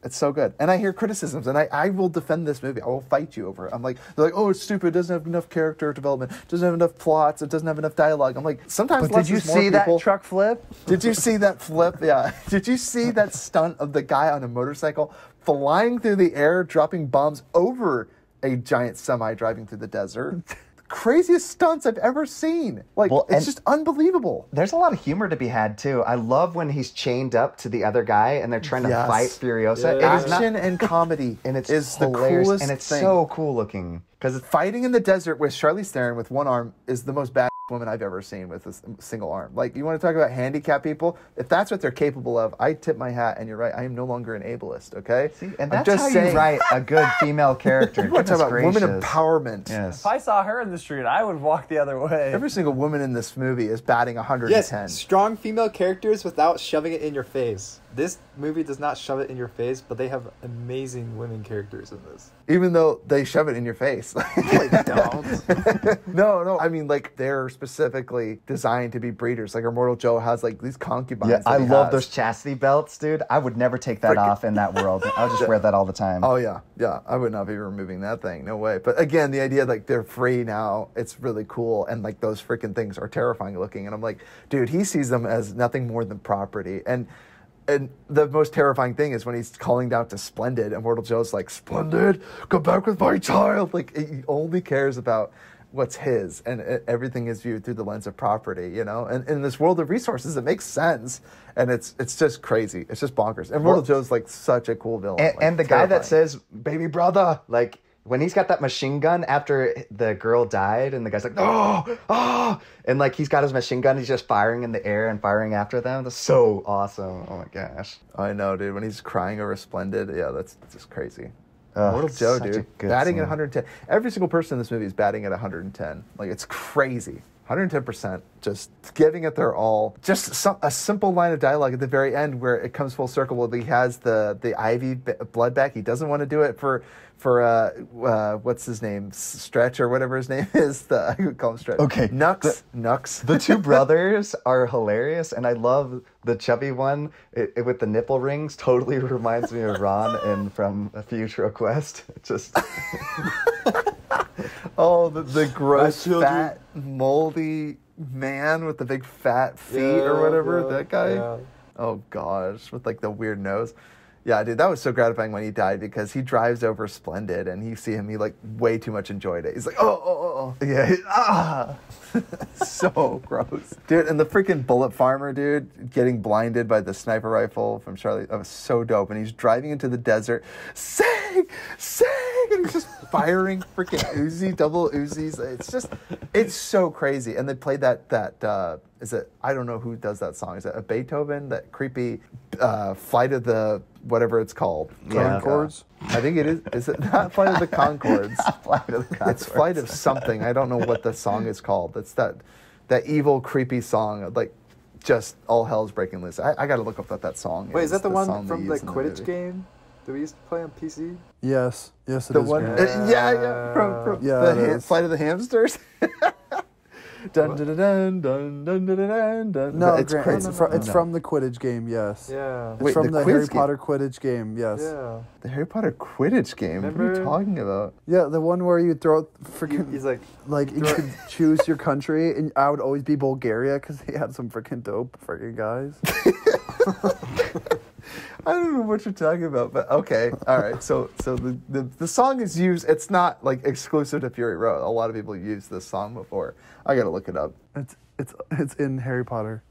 Speaker 1: It's so good. And I hear criticisms, and I will defend this movie. I will fight you over it. I'm like, they're like, oh, it's stupid. It doesn't have enough character development. It doesn't have enough plots. It doesn't have enough dialogue. I'm like, sometimes
Speaker 4: But
Speaker 1: less
Speaker 4: did you
Speaker 1: is more,
Speaker 4: see that
Speaker 1: people.
Speaker 4: truck flip?
Speaker 1: Did you see that flip? Yeah. Did you see that stunt of the guy on a motorcycle flying through the air, dropping bombs over a giant semi driving through the desert? Craziest stunts I've ever seen. Like,
Speaker 3: Well,
Speaker 1: it's
Speaker 3: and-
Speaker 1: just unbelievable.
Speaker 3: There's a lot of humor to be had too. I love when he's chained up to the other guy and they're trying to
Speaker 1: Yes.
Speaker 3: fight Furiosa.
Speaker 5: Yeah.
Speaker 3: It is not,
Speaker 1: Action and comedy
Speaker 3: and it's
Speaker 1: is the
Speaker 3: hilarious
Speaker 1: coolest
Speaker 3: and it's
Speaker 1: thing.
Speaker 3: so cool looking. Because
Speaker 1: Fighting in the desert with Charlize Theron with one arm is the most bad woman I've ever seen with a single arm. Like, you want to talk about handicapped people? If that's what they're capable of, I tip my hat, and you're right. I am no longer an ableist, okay?
Speaker 3: See, and that's how you write a good female character.
Speaker 1: You want to talk about
Speaker 3: Goodness
Speaker 1: women
Speaker 3: gracious.
Speaker 1: empowerment.
Speaker 3: Yes.
Speaker 4: If I saw her in the street, I would walk the other way.
Speaker 1: Every single woman in this movie is batting 110.
Speaker 5: Yes, strong female characters without shoving it in your face. This movie does not shove it in your face, but they have amazing women characters in this.
Speaker 1: Even though they shove it in your face.
Speaker 5: They don't.
Speaker 1: No. I mean, like, they're specifically designed to be breeders. Like, Immortal Joe has, like, these concubines.
Speaker 3: Yeah,
Speaker 1: that
Speaker 3: I
Speaker 1: he
Speaker 3: love
Speaker 1: has.
Speaker 3: those chastity belts, dude. I would never take that off in that world. I would just wear that all the time.
Speaker 1: Oh, yeah. Yeah, I would not be removing that thing. No way. But again, the idea, like, they're free now, it's really cool. And, like, those freaking things are terrifying looking. And I'm like, dude, he sees them as nothing more than property. And the most terrifying thing is when he's calling down to Splendid, and Immortal Joe's like, Splendid, come back with my child. Like, he only cares about what's his, and everything is viewed through the lens of property, you know? And in this world of resources, it makes sense. And it's just crazy. It's just bonkers. And Immortal Joe's like such a cool villain.
Speaker 3: And,
Speaker 1: like,
Speaker 3: and the guy that
Speaker 1: terrifying.
Speaker 3: says, baby brother, like, when he's got that machine gun after the girl died, and the guy's like, oh, and like he's got his machine gun, he's just firing in the air and firing after them. That's so awesome. Oh my gosh.
Speaker 1: I know, dude. When he's crying over Splendid, yeah, that's just crazy.
Speaker 3: Ugh,
Speaker 1: Immortal Joe,
Speaker 3: such a
Speaker 1: dude.
Speaker 3: good
Speaker 1: Batting
Speaker 3: scene.
Speaker 1: at 110. Every single person in this movie is batting at 110. Like, it's crazy. 110%, just giving it their all. Just a simple line of dialogue at the very end where it comes full circle. Where he has the IV blood back. He doesn't want to do it for what's his name, Stretch or whatever his name is. I would call him Stretch.
Speaker 3: Okay,
Speaker 1: Nux.
Speaker 3: The two brothers are hilarious, and I love the chubby one with the nipple rings. Totally reminds me of Ron and from A Future Quest. Just
Speaker 1: Oh, the gross,
Speaker 5: children.
Speaker 1: fat, moldy man with the big fat feet or whatever. That guy.
Speaker 5: Yeah.
Speaker 1: Oh, gosh. With, like, the weird nose. Yeah, dude, that was so gratifying when he died because he drives over Splendid and you see him, he, like, way too much enjoyed it. He's like, oh. Yeah, so gross. Dude, and the freaking bullet farmer, dude, getting blinded by the sniper rifle from Charlie. That was so dope. And he's driving into the desert, sing! And he's just firing freaking Uzi, double Uzis. It's so crazy. And they played that is it, I don't know who does that song. Is it a Beethoven? That creepy Flight of the, whatever it's called.
Speaker 3: Yeah.
Speaker 4: Concords?
Speaker 1: I think it is. Is it not Flight of the Concords?
Speaker 3: Flight of the Conchords.
Speaker 1: It's Flight of something. I don't know what the song is called. It's that evil, creepy song. Like, just all hell's breaking loose. I got to look up what that song is.
Speaker 5: Wait, is that the one
Speaker 1: song they
Speaker 5: from the
Speaker 1: use in
Speaker 5: Quidditch
Speaker 1: movie.
Speaker 5: game that we used to play on PC?
Speaker 4: Yes, it is.
Speaker 1: The one,
Speaker 4: Grant.
Speaker 1: yeah, from
Speaker 4: Yeah,
Speaker 1: the
Speaker 4: it is.
Speaker 1: Flight of the Hamsters. Dun dun dun dun dun dun dun dun.
Speaker 4: No,
Speaker 1: it's
Speaker 4: Grant,
Speaker 1: crazy.
Speaker 4: it's from the Quidditch game, yes.
Speaker 5: Yeah.
Speaker 4: It's
Speaker 1: Wait,
Speaker 4: from
Speaker 1: the
Speaker 4: the
Speaker 1: quiz
Speaker 4: Harry
Speaker 1: game?
Speaker 4: Potter Quidditch game, yes.
Speaker 5: Yeah.
Speaker 1: The Harry Potter Quidditch game. What are you
Speaker 5: Remember?
Speaker 1: talking about?
Speaker 4: Yeah, the one where you throw freaking...
Speaker 5: He's like,
Speaker 4: you could choose your country, and I would always be Bulgaria because he had some freaking dope freaking guys.
Speaker 1: I don't know what you're talking about, but okay, all right. So the song is used. It's not like exclusive to Fury Road. A lot of people use this song before. I gotta look it up.
Speaker 4: It's in Harry Potter.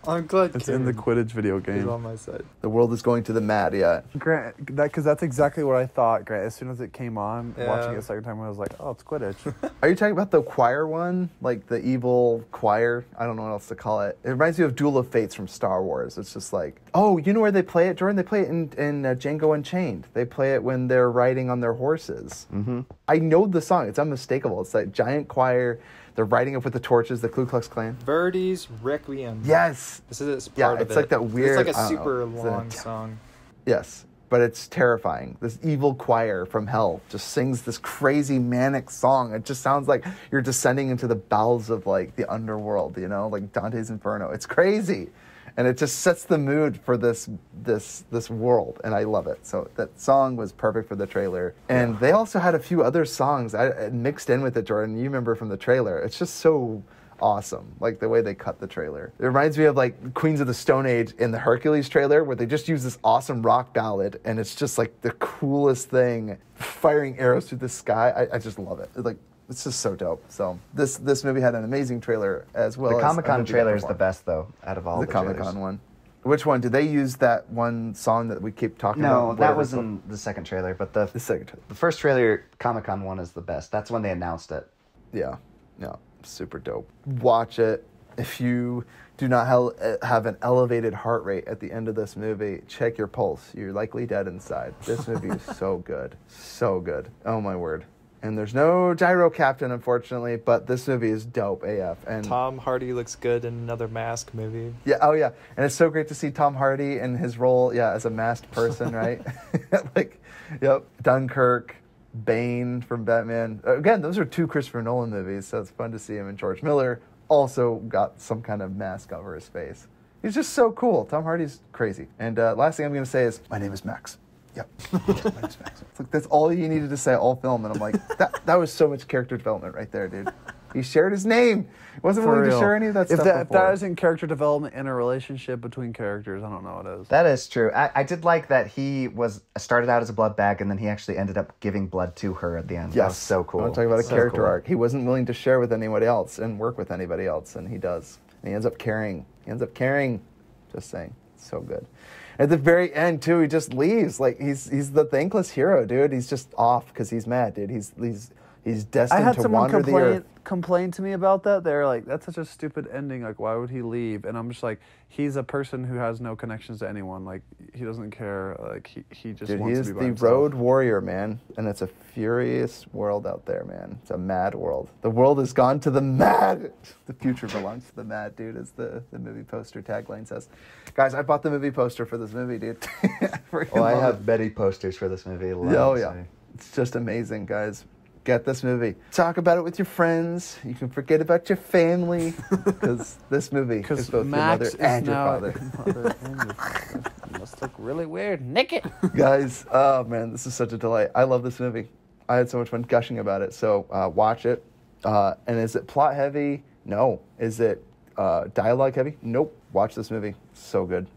Speaker 5: I'm glad
Speaker 4: It's in the Quidditch video
Speaker 5: He's
Speaker 4: game.
Speaker 5: on my side.
Speaker 1: The world is going to the mad. Yeah.
Speaker 4: Grant, because that's exactly what I thought, Grant. As soon as it came on,
Speaker 5: Yeah.
Speaker 4: watching it a second time, I was like, oh, it's Quidditch.
Speaker 1: Are you talking about the choir one, like the evil choir? I don't know what else to call it. It reminds me of Duel of Fates from Star Wars. It's just like, oh, you know where they play it, Jordan? They play it in Django Unchained. They play it when they're riding on their horses. Mm-hmm. I know the song. It's unmistakable. It's that giant choir. They're riding up with the torches, the Ku Klux Klan.
Speaker 5: Verdi's Requiem.
Speaker 1: Yes.
Speaker 5: This is part
Speaker 1: Yeah,
Speaker 5: of
Speaker 1: it's
Speaker 5: it.
Speaker 1: like that weird-
Speaker 5: It's like a
Speaker 1: I don't
Speaker 5: super
Speaker 1: know. Is it a-
Speaker 5: long song.
Speaker 1: Yes, but it's terrifying. This evil choir from hell just sings this crazy manic song. It just sounds like you're descending into the bowels of like the underworld, you know, like Dante's Inferno. It's crazy. And it just sets the mood for this world, and I love it. So that song was perfect for the trailer. And they also had a few other songs mixed in with it, Jordan. You remember from the trailer. It's just so awesome, like the way they cut the trailer. It reminds me of like Queens of the Stone Age in the Hercules trailer, where they just use this awesome rock ballad, and it's just like the coolest thing, firing arrows through the sky. I just love it. It's just so dope. So this movie had an amazing trailer as well.
Speaker 3: The
Speaker 1: as
Speaker 3: Comic-Con
Speaker 1: a movie that
Speaker 3: trailer is the
Speaker 1: performed.
Speaker 3: best, though, out of all the
Speaker 1: The Comic-Con
Speaker 3: trailers.
Speaker 1: one. Which one? Did they use that one song that we keep talking about?
Speaker 3: No, that was in the second trailer, but the
Speaker 1: second trailer.
Speaker 3: The first trailer, Comic-Con one, is the best. That's when they announced it.
Speaker 1: Yeah, super dope. Watch it. If you do not have an elevated heart rate at the end of this movie, check your pulse. You're likely dead inside. This movie is so good. So good. Oh, my word. And there's no Gyro Captain, unfortunately, but this movie is dope AF. And
Speaker 5: Tom Hardy looks good in another Mask movie.
Speaker 1: Yeah, oh yeah. And it's so great to see Tom Hardy in his role, as a masked person, right? Dunkirk, Bane from Batman. Again, those are 2 Christopher Nolan movies, so it's fun to see him. And George Miller also got some kind of mask over his face. He's just so cool. Tom Hardy's crazy. And last thing I'm going to say is, my name is Max. Yep. My name's Max. It's like, that's all you needed to say all film. And I'm like, that was so much character development right there, dude. He shared his name. He wasn't willing to share any of that stuff
Speaker 4: If that isn't character development in a relationship between characters, I don't know what it is.
Speaker 3: That is true. I did like that he started out as a blood bag, and then he actually ended up giving blood to her at the end.
Speaker 1: Yes.
Speaker 3: That was so cool.
Speaker 1: I want to talk about a character arc. He wasn't willing to share with anybody else and work with anybody else, and he does. And he ends up caring. Just saying. So good. At the very end, too, he just leaves. Like, he's the thankless hero, dude. He's just off because he's mad, dude. He's destined to wander the earth.
Speaker 4: Complain to me about that. They're like, that's such a stupid ending. Like, why would he leave? And I'm just like, he's a person who has no connections to anyone. Like, he doesn't care. Like, he just wants to be by himself.
Speaker 1: He is the road warrior, man. And it's a furious world out there, man. It's a mad world. The world has gone to the mad. The future belongs to the mad, dude, as the movie poster tagline says. Guys, I bought the movie poster for this movie, dude.
Speaker 3: I have many posters for this movie.
Speaker 1: Oh, yeah. It's just amazing, guys. Get this movie. Talk about it with your friends. You can forget about your family because this movie is both
Speaker 4: Max
Speaker 1: your mother and your father.
Speaker 4: You must look really weird naked.
Speaker 1: Guys, oh man, this is such a delight. I love this movie. I had so much fun gushing about it. So watch it. And is it plot heavy? No. Is it dialogue heavy? Nope. Watch this movie. So good.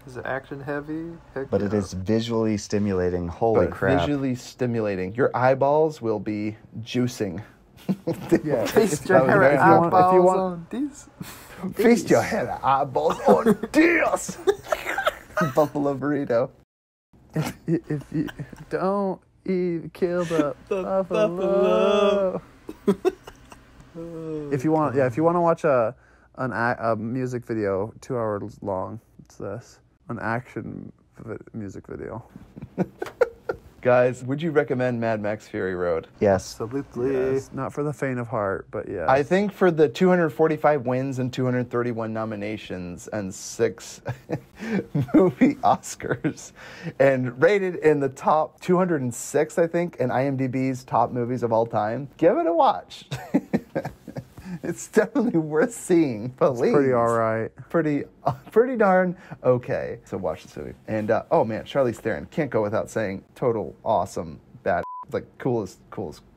Speaker 5: Is it action heavy?
Speaker 3: But it is visually stimulating. Holy crap.
Speaker 1: Visually stimulating. Your eyeballs will be juicing.
Speaker 4: Yeah.
Speaker 5: Feast your hair and eyeballs on these.
Speaker 1: Feast your head and eyeballs on this. Buffalo burrito.
Speaker 4: If you don't eat, kill the buffalo. If you want to watch a music video 2 hours long, it's this. An action music video.
Speaker 1: Guys, would you recommend Mad Max Fury Road?
Speaker 3: Yes.
Speaker 5: Absolutely.
Speaker 4: Yes, not for the faint of heart, but yeah.
Speaker 1: I think for the 245 wins and 231 nominations and 6 movie Oscars and rated in the top 206, I think, in IMDb's top movies of all time, give it a watch. It's definitely worth seeing. Please.
Speaker 4: It's pretty all right.
Speaker 1: Pretty darn okay. So watch this movie. And oh man, Charlize Theron, can't go without saying, total awesome bad, like coolest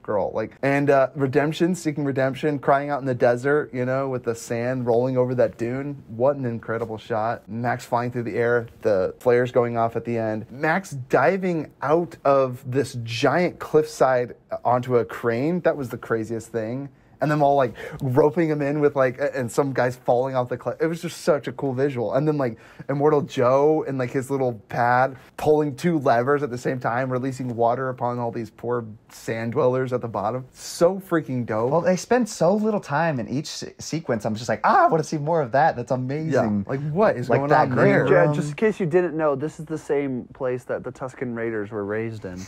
Speaker 1: girl. Like, and redemption, seeking redemption, crying out in the desert, with the sand rolling over that dune. What an incredible shot. Max flying through the air, the flares going off at the end. Max diving out of this giant cliffside onto a crane. That was the craziest thing. And them all like roping him in with and some guys falling off the cliff. It was just such a cool visual. And then like Immortal Joe and like his little pad pulling 2 levers at the same time, releasing water upon all these poor sand dwellers at the bottom. So freaking dope.
Speaker 3: Well, they spend so little time in each sequence. I'm just like, I want to see more of that. That's amazing.
Speaker 1: Yeah. Like what is
Speaker 3: like
Speaker 1: going
Speaker 3: that
Speaker 1: on there?
Speaker 4: Yeah, just in case you didn't know, this is the same place that the Tuscan Raiders were raised in.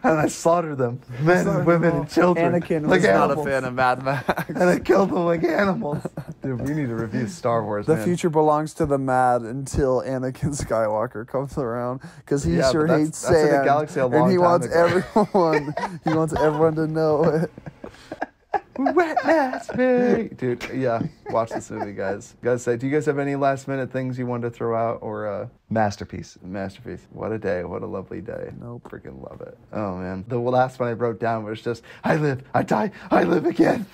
Speaker 1: And I slaughtered them, men, women, and children.
Speaker 4: Anakin
Speaker 1: like
Speaker 4: was not
Speaker 1: animals.
Speaker 4: a fan of Mad Max.
Speaker 1: And I killed them like animals. Dude, we need to review Star Wars,
Speaker 4: The
Speaker 1: man.
Speaker 4: future belongs to the mad until Anakin Skywalker comes around, because he
Speaker 1: Yeah,
Speaker 4: sure
Speaker 1: but
Speaker 4: hates
Speaker 1: that's in the
Speaker 4: sand,
Speaker 1: galaxy a long
Speaker 4: and he
Speaker 1: time
Speaker 4: wants
Speaker 1: ago.
Speaker 4: everyone to know it.
Speaker 1: Wet ass me. Dude, yeah, watch this movie, guys. Do you guys have any last minute things you want to throw out or
Speaker 3: Masterpiece.
Speaker 1: Masterpiece? What a day. What a lovely day.
Speaker 4: Nope.
Speaker 1: Freaking love it. Oh, man. The last one I wrote down was just, I live, I die, I live again.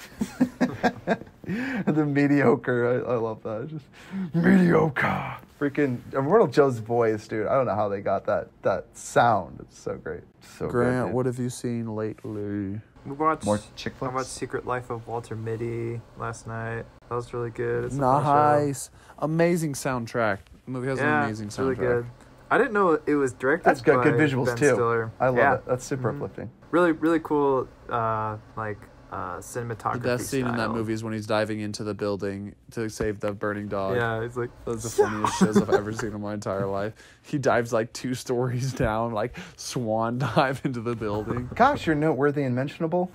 Speaker 1: And the mediocre. I love that. Just mediocre. Freaking Immortal Joe's voice, dude. I don't know how they got that sound. It's so great. So
Speaker 4: Grant,
Speaker 1: good, dude.
Speaker 4: what have you seen lately?
Speaker 5: We watched
Speaker 3: More chick
Speaker 5: I
Speaker 3: flicks?
Speaker 5: watched Secret Life of Walter Mitty last night. That was really good. It's a fun show.
Speaker 4: Nice. Amazing soundtrack. The movie has an amazing
Speaker 5: it's
Speaker 4: soundtrack.
Speaker 5: really good. I didn't know it was directed
Speaker 1: That's good.
Speaker 5: by
Speaker 1: Good visuals
Speaker 5: Ben
Speaker 1: too.
Speaker 5: Stiller.
Speaker 1: I love
Speaker 5: Yeah.
Speaker 1: it. That's super
Speaker 5: Mhm.
Speaker 1: uplifting.
Speaker 5: Really, really cool. Cinematography.
Speaker 4: The best scene in that
Speaker 5: style.
Speaker 4: movie is when he's diving into the building to save the burning dog.
Speaker 5: Yeah, it's like
Speaker 4: That's the funniest shows I've ever seen in my entire life. He dives like 2 stories down, like swan dive into the building.
Speaker 1: Gosh, you're noteworthy and mentionable.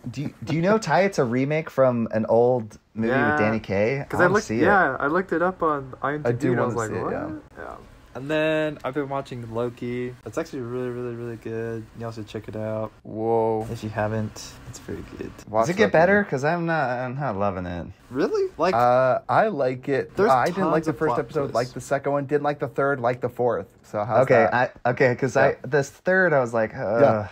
Speaker 3: Do you know, Ty? It's a remake from an old movie with Danny Kaye.
Speaker 5: Because
Speaker 3: I looked
Speaker 5: I looked it up on IMDb.
Speaker 1: I do
Speaker 5: and I was
Speaker 1: wanna
Speaker 5: like,
Speaker 1: see it,
Speaker 5: what? Yeah. And then I've been watching Loki. It's actually really, really, really good. You also check it out
Speaker 4: Whoa.
Speaker 5: if you haven't. It's very good.
Speaker 3: Does it get better? Because I'm not loving it.
Speaker 5: Really? Like
Speaker 1: I like it.
Speaker 5: There's
Speaker 1: I didn't like
Speaker 5: tons
Speaker 1: the
Speaker 5: of
Speaker 1: first
Speaker 5: plot
Speaker 1: episode.
Speaker 5: twists.
Speaker 1: Like the second one. Didn't like the third. Like the fourth. So how's
Speaker 3: Okay,
Speaker 1: that?
Speaker 3: because
Speaker 1: Yeah.
Speaker 3: this third I was like,
Speaker 1: Yeah.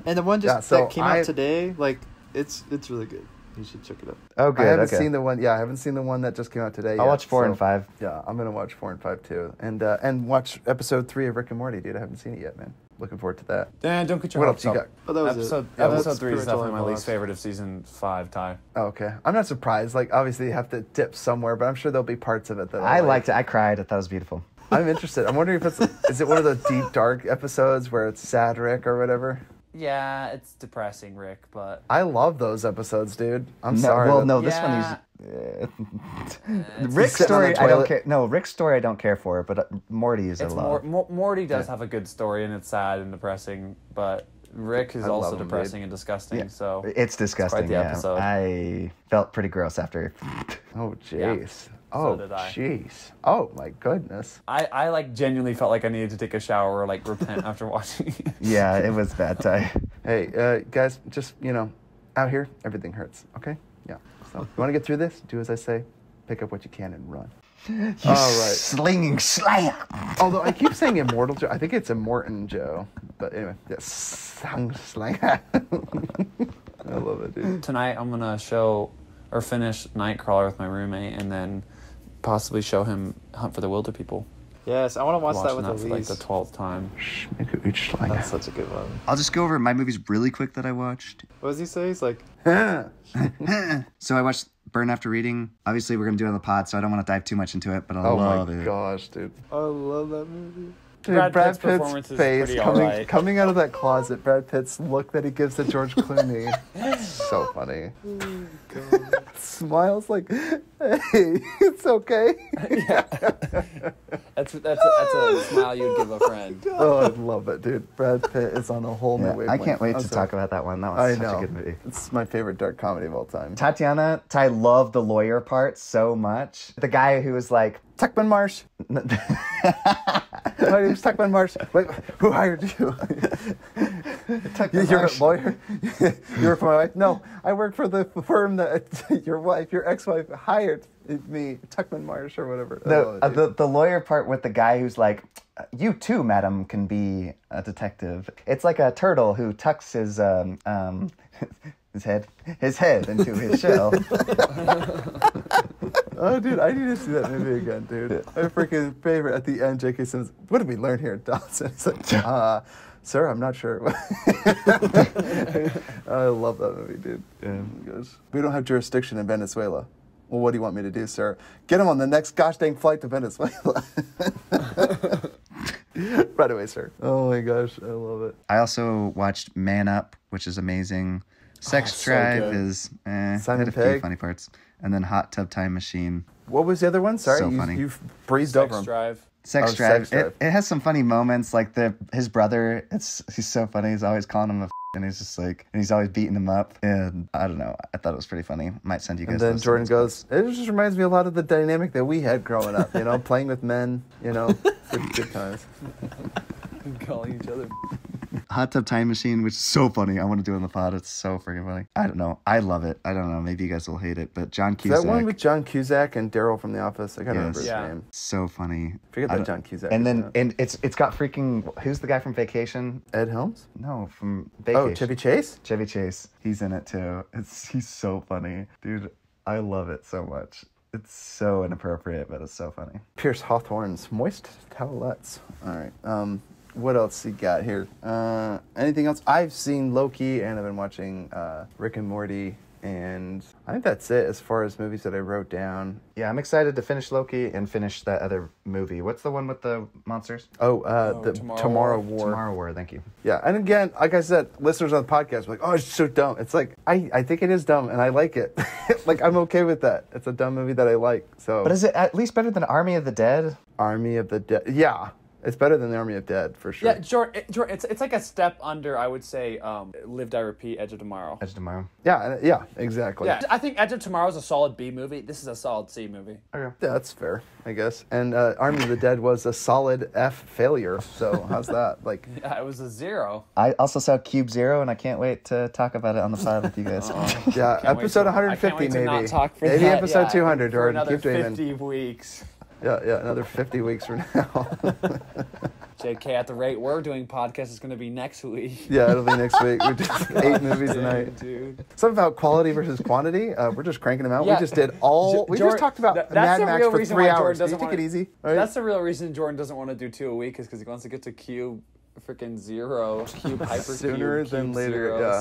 Speaker 5: and the one just
Speaker 1: Yeah, so
Speaker 5: that came out today, like it's really good. You should check it out.
Speaker 3: oh good.
Speaker 1: I haven't
Speaker 3: okay.
Speaker 1: seen the one. Yeah, I haven't seen the one that just came out today.
Speaker 3: I'll
Speaker 1: yet,
Speaker 3: watch 4
Speaker 1: so-
Speaker 3: and 5.
Speaker 1: Yeah, I'm gonna watch 4 and 5 too, and watch episode 3 of Rick and Morty, dude. I haven't seen it yet, man. Looking forward to that.
Speaker 6: Dan, don't get your
Speaker 1: What
Speaker 6: hopes
Speaker 1: else you
Speaker 6: up.
Speaker 1: got?
Speaker 5: But that was
Speaker 6: Episode
Speaker 5: it. Yeah,
Speaker 6: episode
Speaker 5: that's
Speaker 6: 3 is
Speaker 5: pretty much all
Speaker 6: definitely
Speaker 5: I
Speaker 6: my least
Speaker 5: watched.
Speaker 6: favorite of season 5, Ty.
Speaker 1: Oh, okay, I'm not surprised. Like, obviously, you have to dip somewhere, but I'm sure there'll be parts of it that
Speaker 3: I liked it. I cried. I thought it was beautiful.
Speaker 1: I'm interested. I'm wondering if is it one of the deep dark episodes where it's sad Rick or whatever.
Speaker 6: Yeah, it's depressing, Rick, but
Speaker 1: I love those episodes, dude. I'm
Speaker 3: No,
Speaker 1: sorry.
Speaker 3: well,
Speaker 1: that-
Speaker 3: no, this
Speaker 6: Yeah.
Speaker 3: one is. Rick's
Speaker 1: sitting on the
Speaker 3: story, I don't
Speaker 1: toilet.
Speaker 3: care. No, Rick's story, I don't care for, but Morty is
Speaker 6: it's
Speaker 3: a lot.
Speaker 6: Morty does have a good story and it's sad and depressing, but Rick is
Speaker 1: I love
Speaker 6: also
Speaker 1: him, dude.
Speaker 6: depressing and disgusting.
Speaker 3: Yeah.
Speaker 6: So
Speaker 3: It's disgusting.
Speaker 6: the
Speaker 3: Yeah,
Speaker 6: episode.
Speaker 3: I felt pretty gross after.
Speaker 1: Oh,
Speaker 6: Yeah.
Speaker 1: jeez. Oh,
Speaker 6: did I.
Speaker 1: jeez. Oh, my goodness.
Speaker 6: I like genuinely felt like I needed to take a shower or like repent after watching it.
Speaker 3: Yeah, it was bad. Ty.
Speaker 1: Hey, guys, just, out here, everything hurts, okay? Yeah. So, you want to get through this? Do as I say. Pick up what you can and run. All right.
Speaker 3: Slinging slayer.
Speaker 1: Although I keep saying Immortal Joe. I think it's Immortan Joe. But anyway, yes. Slang. I love it, dude.
Speaker 6: Tonight I'm gonna show or finish Nightcrawler with my roommate and then possibly show him Hunt for the Wilder People.
Speaker 5: Yes, I want to watch that
Speaker 6: Watching
Speaker 5: with
Speaker 6: for like
Speaker 5: Elise.
Speaker 6: the 12th time.
Speaker 1: Make it each slang.
Speaker 5: That's such a good one.
Speaker 3: I'll just go over my movies really quick that I watched.
Speaker 5: What does he say? He's like,
Speaker 3: So I watched Burn After Reading. Obviously, we're going to do it on the pod, so I don't want to dive too much into it, but I
Speaker 1: Oh
Speaker 3: love
Speaker 1: my
Speaker 3: it.
Speaker 1: gosh, dude.
Speaker 5: I love that movie.
Speaker 1: Dude,
Speaker 6: Brad
Speaker 1: Brad
Speaker 6: Pitt's
Speaker 1: Pitt's
Speaker 6: performance is
Speaker 1: face
Speaker 6: pretty
Speaker 1: coming
Speaker 6: alright.
Speaker 1: coming out of that closet. Brad Pitt's look that he gives to George Clooney. So funny. Smiles like, hey, it's okay.
Speaker 6: That's a smile you'd give a friend.
Speaker 1: Oh, I love it, dude. Brad Pitt is on a whole new
Speaker 3: Yeah,
Speaker 1: wavelength.
Speaker 3: I can't wait
Speaker 1: I'm
Speaker 3: to
Speaker 1: sorry.
Speaker 3: talk about that one. That
Speaker 1: I
Speaker 3: was such
Speaker 1: know.
Speaker 3: a good movie.
Speaker 1: It's my favorite dark comedy of all time.
Speaker 3: Ty loved the lawyer part so much. The guy who was like,
Speaker 1: Tuckman Marsh. My name's Tuckman Marsh. Wait, who hired you? You're a lawyer? You work for my wife? No, I work for the firm that your ex-wife hired me, Tuckman Marsh or whatever.
Speaker 3: the lawyer part with the guy who's like, you too, madam, can be a detective. It's like a turtle who tucks his head into his shell.
Speaker 1: Oh, dude, I need to see that movie again, dude. My freaking favorite. At the end, J.K. says, "What did we learn here, Dawson?" It's like, sir, I'm not sure. I love that movie, dude.
Speaker 3: Yeah.
Speaker 1: He goes, we don't have jurisdiction in Venezuela. Well, what do you want me to do, sir? Get him on the next gosh dang flight to Venezuela. Right away, sir. Oh my gosh, I love it.
Speaker 3: I also watched Man Up, which is amazing. Sex
Speaker 6: so
Speaker 3: Drive
Speaker 6: good.
Speaker 3: is
Speaker 1: Simon
Speaker 3: had a few
Speaker 1: Pegg.
Speaker 3: funny parts. And then Hot Tub Time Machine.
Speaker 1: What was the other one? Sorry,
Speaker 3: So funny.
Speaker 1: you breezed over
Speaker 6: Sex
Speaker 1: him.
Speaker 6: Drive.
Speaker 3: Sex
Speaker 1: Oh,
Speaker 3: Drive.
Speaker 1: Sex Drive.
Speaker 3: It has some funny moments, like his brother. He's so funny. He's always calling him a and he's just like, and he's always beating him up. And I don't know. I thought it was pretty funny. Might send you guys.
Speaker 1: And then
Speaker 3: those
Speaker 1: Jordan
Speaker 3: things.
Speaker 1: goes, it just reminds me a lot of the dynamic that we had growing up, playing with men, good times.
Speaker 6: Calling each other.
Speaker 3: Hot Tub Time Machine, which is so funny. I want to do it on the pod. It's so freaking funny. I don't know. I love it. I don't know. Maybe you guys will hate it, but John
Speaker 1: Is
Speaker 3: Cusack.
Speaker 1: that one with John Cusack and Daryl from The Office? I can't remember his
Speaker 6: Yeah.
Speaker 1: name.
Speaker 3: so funny.
Speaker 1: Forget
Speaker 3: I
Speaker 1: that
Speaker 3: don't-
Speaker 1: John Cusack.
Speaker 3: And
Speaker 1: is
Speaker 3: then
Speaker 1: in it.
Speaker 3: and it's got freaking who's the guy from Vacation?
Speaker 1: Ed Helms?
Speaker 3: No, from Vacation.
Speaker 1: Oh, Chevy Chase?
Speaker 3: Chevy Chase. He's in it too. He's so funny, dude. I love it so much. It's so inappropriate, but it's so funny.
Speaker 1: Pierce Hawthorne's Moist Towelettes. All right. What else you got here? Anything else? I've seen Loki, and I've been watching Rick and Morty, and I think that's it as far as movies that I wrote down.
Speaker 3: Yeah, I'm excited to finish Loki and finish that other movie. What's the one with the monsters?
Speaker 1: The Tomorrow War.
Speaker 3: Tomorrow War, thank you.
Speaker 1: Yeah, and again, like I said, listeners on the podcast were like, oh, it's so dumb. It's like, I think it is dumb, and I like it. Like, I'm okay with that. It's a dumb movie that I like, so.
Speaker 3: But is it at least better than Army of the Dead?
Speaker 1: Army of the Dead. Yeah. It's better than the Army of Dead, for sure.
Speaker 6: Yeah, Jordan, it's like a step under, I would say, Live, Die, Repeat, Edge of Tomorrow.
Speaker 3: Edge of Tomorrow.
Speaker 1: Yeah, exactly.
Speaker 6: Yeah, I think Edge of Tomorrow is a solid B movie. This is a solid C movie.
Speaker 3: Okay.
Speaker 1: Yeah, that's fair, I guess. And Army of the Dead was a solid F failure, so how's that? Like,
Speaker 6: Yeah, it was a 0.
Speaker 3: I also saw Cube Zero, and I can't wait to talk about it on the pod with you guys.
Speaker 1: yeah, episode
Speaker 6: I can't
Speaker 1: 150
Speaker 6: wait to
Speaker 1: maybe.
Speaker 6: not talk for
Speaker 1: Maybe
Speaker 6: that.
Speaker 1: episode
Speaker 6: Yeah,
Speaker 1: 200,
Speaker 6: for
Speaker 1: Jordan.
Speaker 6: another
Speaker 1: Keep dreaming.
Speaker 6: 50 weeks.
Speaker 1: Yeah, another 50 weeks from now.
Speaker 6: JK, at the rate we're doing podcasts is going to be next week.
Speaker 1: Yeah, it'll be next week. We did 8 movies a night.
Speaker 6: Dude.
Speaker 1: Something about quality versus quantity. We're just cranking them out.
Speaker 6: Yeah.
Speaker 1: We just did all. We just
Speaker 6: Jordan-
Speaker 1: talked about
Speaker 6: that's
Speaker 1: Mad
Speaker 6: the
Speaker 1: Max
Speaker 6: real
Speaker 1: for
Speaker 6: reason
Speaker 1: 3
Speaker 6: why
Speaker 1: hours.
Speaker 6: Jordan
Speaker 1: Can you
Speaker 6: doesn't
Speaker 1: take it
Speaker 6: wanna-
Speaker 1: easy? All right?
Speaker 6: That's the real reason Jordan doesn't want to do 2 a week is because he wants to get to Cube freaking 0, Cube hypercube.
Speaker 1: Sooner than
Speaker 6: Cube
Speaker 1: later,
Speaker 6: 0,
Speaker 1: yeah.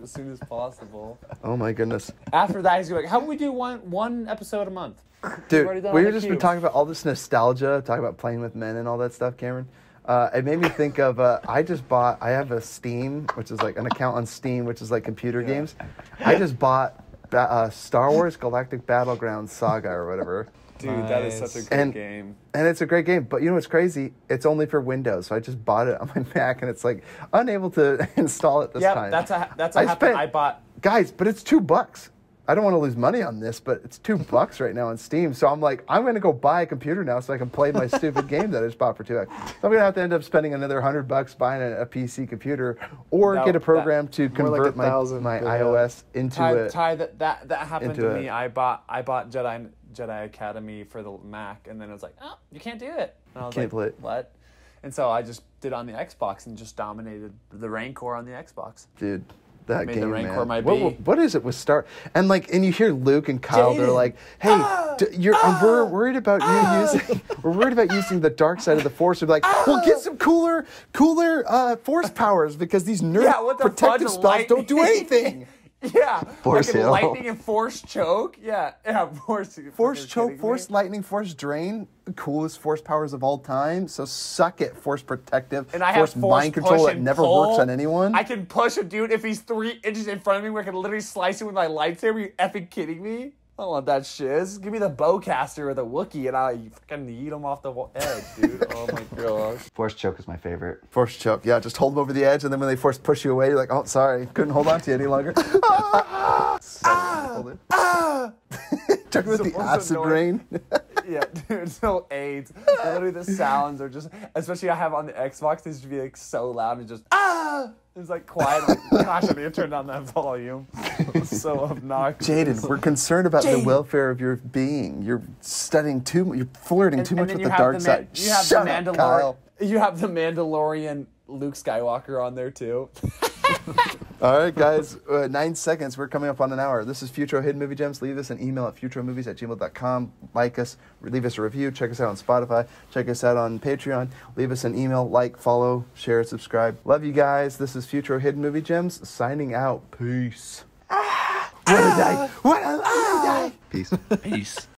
Speaker 6: as soon as possible.
Speaker 1: Oh my goodness.
Speaker 6: After that, he's going to be like, how about we do one episode a month?
Speaker 1: Dude,
Speaker 6: already done
Speaker 1: we've
Speaker 6: all the
Speaker 1: just been
Speaker 6: cubes.
Speaker 1: talking about all this nostalgia, talking about playing with men and all that stuff, Cameron. It made me think of, I have a Steam, which is like an account on Steam, which is like computer games. I just bought Star Wars Galactic Battleground Saga or whatever.
Speaker 6: Dude, that is such a great
Speaker 1: And-
Speaker 6: game.
Speaker 1: And it's a great game, but you know what's crazy? It's only for Windows, so I just bought it on my Mac, and it's like unable to install it this
Speaker 6: Yeah,
Speaker 1: time.
Speaker 6: that's what
Speaker 1: I
Speaker 6: happened.
Speaker 1: spent-
Speaker 6: I bought...
Speaker 1: Guys, but it's $2. I don't want to lose money on this, but it's $2 right now on Steam. So I'm like, I'm going to go buy a computer now so I can play my stupid game that I just bought for $2. So I'm going to have to end up spending another $100 buying a PC compuder, or
Speaker 6: No,
Speaker 1: get a program to
Speaker 5: More like
Speaker 1: convert my
Speaker 5: 1,000,
Speaker 1: my
Speaker 5: yeah.
Speaker 1: iOS into
Speaker 6: Ty,
Speaker 1: it.
Speaker 6: Ty, that happened
Speaker 1: into
Speaker 6: to
Speaker 1: it.
Speaker 6: me. I bought Jedi Academy for the Mac, and then it was like, oh, you can't do it. And I was
Speaker 1: Can't
Speaker 6: like,
Speaker 1: play it.
Speaker 6: what? And so I just did it on the Xbox and just dominated the Rancor on the Xbox.
Speaker 1: Dude, that
Speaker 6: Made the
Speaker 1: game,
Speaker 6: Rancor
Speaker 1: man.
Speaker 6: my
Speaker 1: What,
Speaker 6: B.
Speaker 1: what is it with Star? And you hear Luke and Kyle. They're
Speaker 6: Jaden.
Speaker 1: like, "Hey, we're worried about you using. We're worried about using the dark side of the Force." We're like, "Well, get some cooler Force powers because these nerd
Speaker 6: Yeah, what the
Speaker 1: protective
Speaker 6: fudge,
Speaker 1: spells don't do
Speaker 6: lightning?
Speaker 1: anything."
Speaker 6: Yeah,
Speaker 3: Force
Speaker 6: fucking
Speaker 3: heal.
Speaker 6: lightning and force choke. Yeah, force.
Speaker 1: Force
Speaker 6: fucking
Speaker 1: choke,
Speaker 6: kidding
Speaker 1: force
Speaker 6: me?
Speaker 1: lightning, force drain, the coolest force powers of all time. So suck it, force protective,
Speaker 6: And I
Speaker 1: force
Speaker 6: have force
Speaker 1: mind control
Speaker 6: push
Speaker 1: that
Speaker 6: and
Speaker 1: never
Speaker 6: pull.
Speaker 1: works on anyone.
Speaker 6: I can push a dude if he's 3 inches in front of me where I can literally slice him with my lightsaber. Are you effing kidding me? I don't want that shit. Just give me the bowcaster or the Wookiee and I'll fucking eat him off the edge, dude. Oh my gosh.
Speaker 3: Force choke is my favorite.
Speaker 1: Force choke, yeah, just hold them over the edge, and then when they force push you away, you're like, oh, sorry, couldn't hold on to you any longer. Chuck with the
Speaker 6: most
Speaker 1: acid
Speaker 6: annoying-
Speaker 1: rain.
Speaker 6: Yeah, dude, so AIDS. Literally the sounds are just, especially I have on the Xbox, they should be like so loud and just, it's like quiet. I'm like, gosh, I need to turn down that volume. It's so obnoxious.
Speaker 1: Jaden, we're concerned about the
Speaker 6: Jaden.
Speaker 1: welfare of your being. You're studying you're flirting too much
Speaker 6: then
Speaker 1: with
Speaker 6: you
Speaker 1: the
Speaker 6: have
Speaker 1: dark
Speaker 6: the
Speaker 1: side.
Speaker 6: You have
Speaker 1: Shut
Speaker 6: the
Speaker 1: up,
Speaker 6: Mandalorian.
Speaker 1: Kyle.
Speaker 6: You have the Mandalorian Luke Skywalker on there too.
Speaker 1: All right, guys, 9 seconds. We're coming up on an hour. This is Futro Hidden Movie Gems. Leave us an email at futromovies@gmail.com. Like us, leave us a review. Check us out on Spotify. Check us out on Patreon. Leave us an email, like, follow, share, subscribe. Love you guys. This is Futro Hidden Movie Gems signing out. Peace. What a day. What a day.
Speaker 3: Peace.
Speaker 6: Peace.